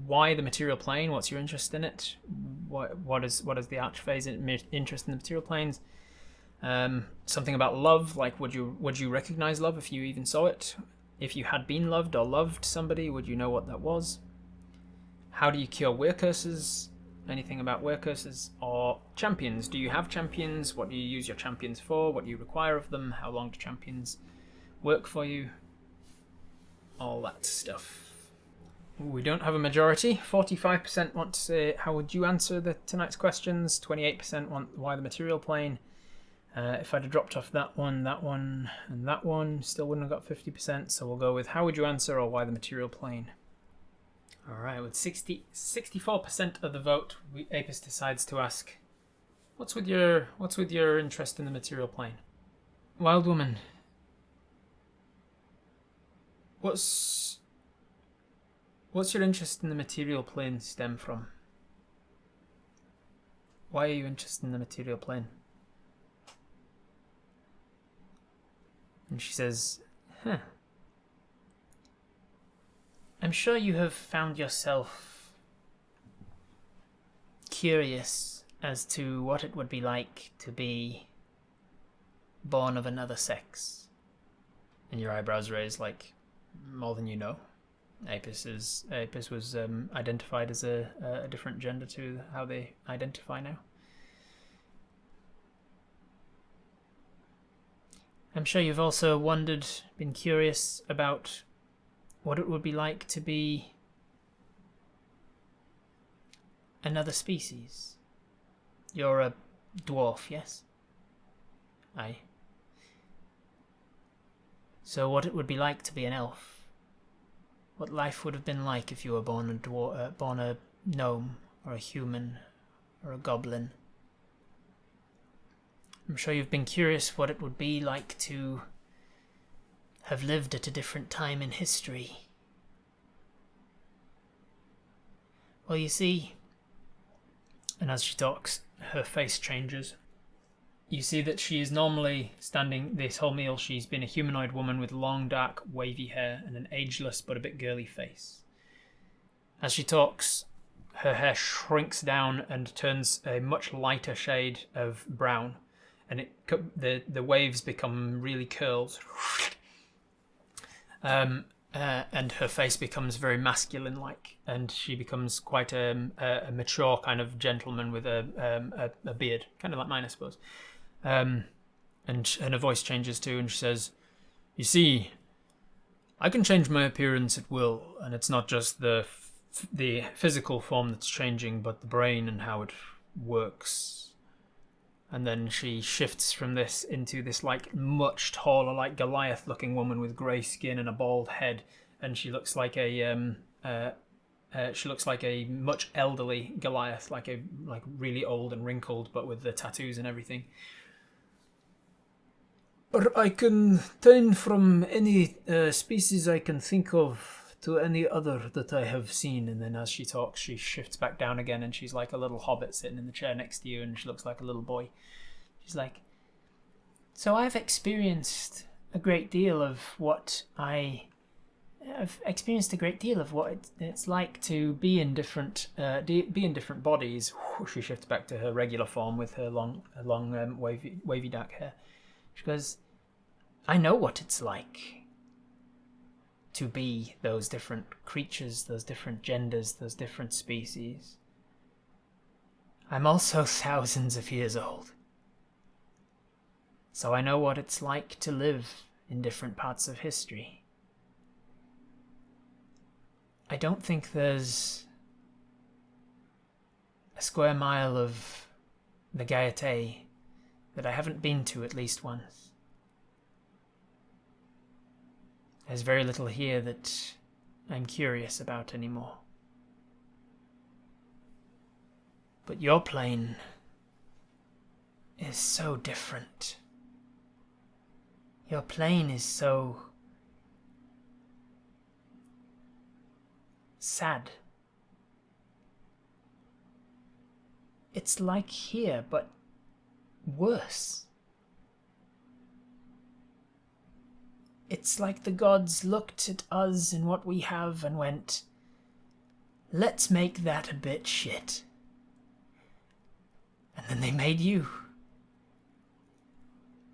S1: Why the material plane? What's your interest in it? What is the Archfey's interest in the material planes? Something about love, would you recognize love if you even saw it? If you had been loved or loved somebody, would you know what that was? How do you cure wear curses? Anything about wear curses? Or champions? Do you have champions? What do you use your champions for? What do you require of them? How long do champions work for you? All that stuff. Ooh, we don't have a majority. 45% want to say, how would you answer tonight's questions? 28% want why the material plane. If I'd have dropped off that one, and that one, still wouldn't have got 50%, so we'll go with how would you answer or why the material plane. Alright, with 64% of the vote, Apis decides to ask, what's with your interest in the material plane? Wild woman, what's your interest in the material plane stem from? Why are you interested in the material plane?
S2: And she says, huh. I'm sure you have found yourself curious as to what it would be like to be born of another sex. And your eyebrows raise like more than you know. Apis was identified as a different gender to how they identify now. I'm sure you've also been curious about what it would be like to be another species. You're a dwarf, yes? Aye. So what it would be like to be an elf? What life would have been like if you were born a gnome, or a human, or a goblin? I'm sure you've been curious what it would be like to have lived at a different time in history. Well, you see, and as she talks, her face changes. You see that she is normally standing this whole meal. She's been a humanoid woman with long, dark, wavy hair and an ageless but a bit girly face. As she talks, her hair shrinks down and turns a much lighter shade of brown, and the waves become really curled. And her face becomes very masculine-like, and she becomes quite a mature kind of gentleman with a beard, kind of like mine, I suppose. And her voice changes too, and she says, "You see, I can change my appearance at will, and it's not just the physical form that's changing, but the brain and how it works." And then she shifts from this into this like much taller, like Goliath-looking woman with grey skin and a bald head, and she looks like a much elderly Goliath, like really old and wrinkled, but with the tattoos and everything. Or I can turn from any species I can think of to any other that I have seen. And then as she talks, she shifts back down again, and she's like a little hobbit sitting in the chair next to you, and she looks like a little boy. She's like, so I've experienced a great deal of what it's like to be in different bodies. She shifts back to her regular form with her long wavy dark hair. She goes, I know what it's like to be those different creatures, those different genders, those different species. I'm also thousands of years old. So I know what it's like to live in different parts of history. I don't think there's a square mile of the Gaieté that I haven't been to at least once. There's very little here that I'm curious about anymore. But your plane is so different. Your plane is so sad. It's like here, but worse. It's like the gods looked at us and what we have and went, let's make that a bit shit. And then they made you.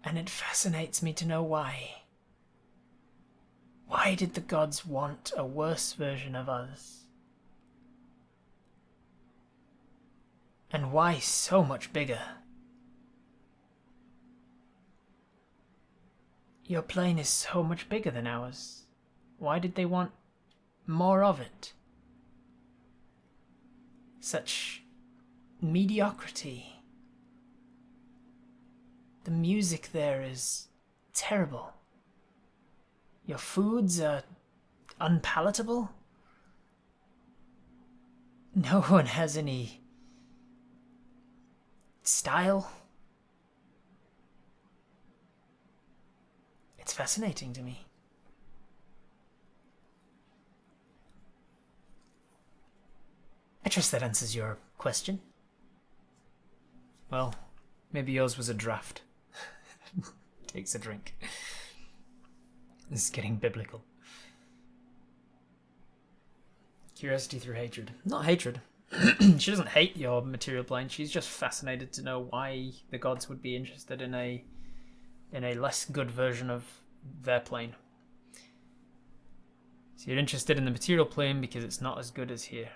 S2: And it fascinates me to know why. Why did the gods want a worse version of us? And why so much bigger? Your plane is so much bigger than ours. Why did they want more of it? Such mediocrity. The music there is terrible. Your foods are unpalatable. No one has any style. It's fascinating to me. I trust that answers your question. Well, maybe yours was a draft. Takes a drink. This is getting biblical. Curiosity through hatred. Not hatred. She doesn't hate your material plane. She's just fascinated to know why the gods would be interested in a less good version of their plane. So you're interested in the material plane because it's not as good as here.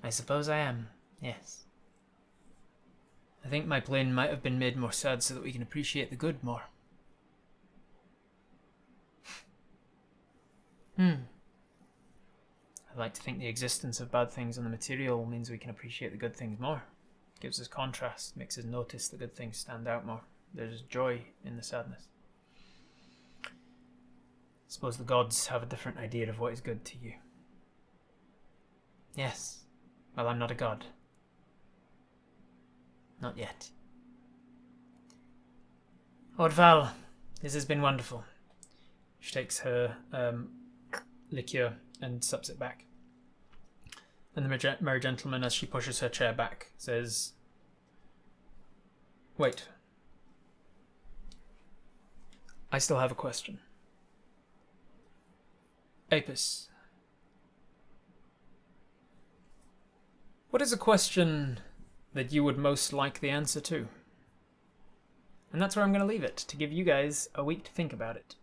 S2: I suppose I am, yes. I think my plane might have been made more sad so that we can appreciate the good more. I like to think the existence of bad things on the material means we can appreciate the good things more. It gives us contrast, makes us notice the good things stand out more. There's joy in the sadness. I suppose the gods have a different idea of what is good to you. Yes. Well, I'm not a god. Not yet. Ordval, this has been wonderful. She takes her liqueur and sups it back. And the merry gentleman, as she pushes her chair back, says, "Wait. I still have a question. Apis, what is a question that you would most like the answer to?" And that's where I'm going to leave it, to give you guys a week to think about it.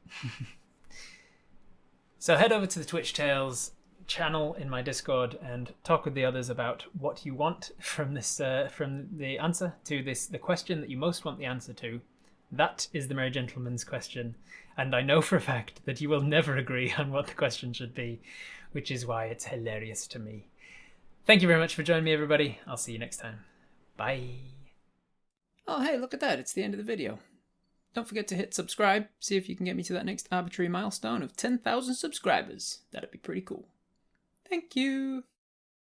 S2: So head over to the Twitch Tales channel in my Discord and talk with the others about what you want from this, from the answer to this, the question that you most want the answer to. That is the Merry Gentleman's question, and I know for a fact that you will never agree on what the question should be, which is why it's hilarious to me. Thank you very much for joining me, everybody. I'll see you next time. Bye. Oh, hey, look at that. It's the end of the video. Don't forget to hit subscribe. See if you can get me to that next arbitrary milestone of 10,000 subscribers. That'd be pretty cool. Thank you.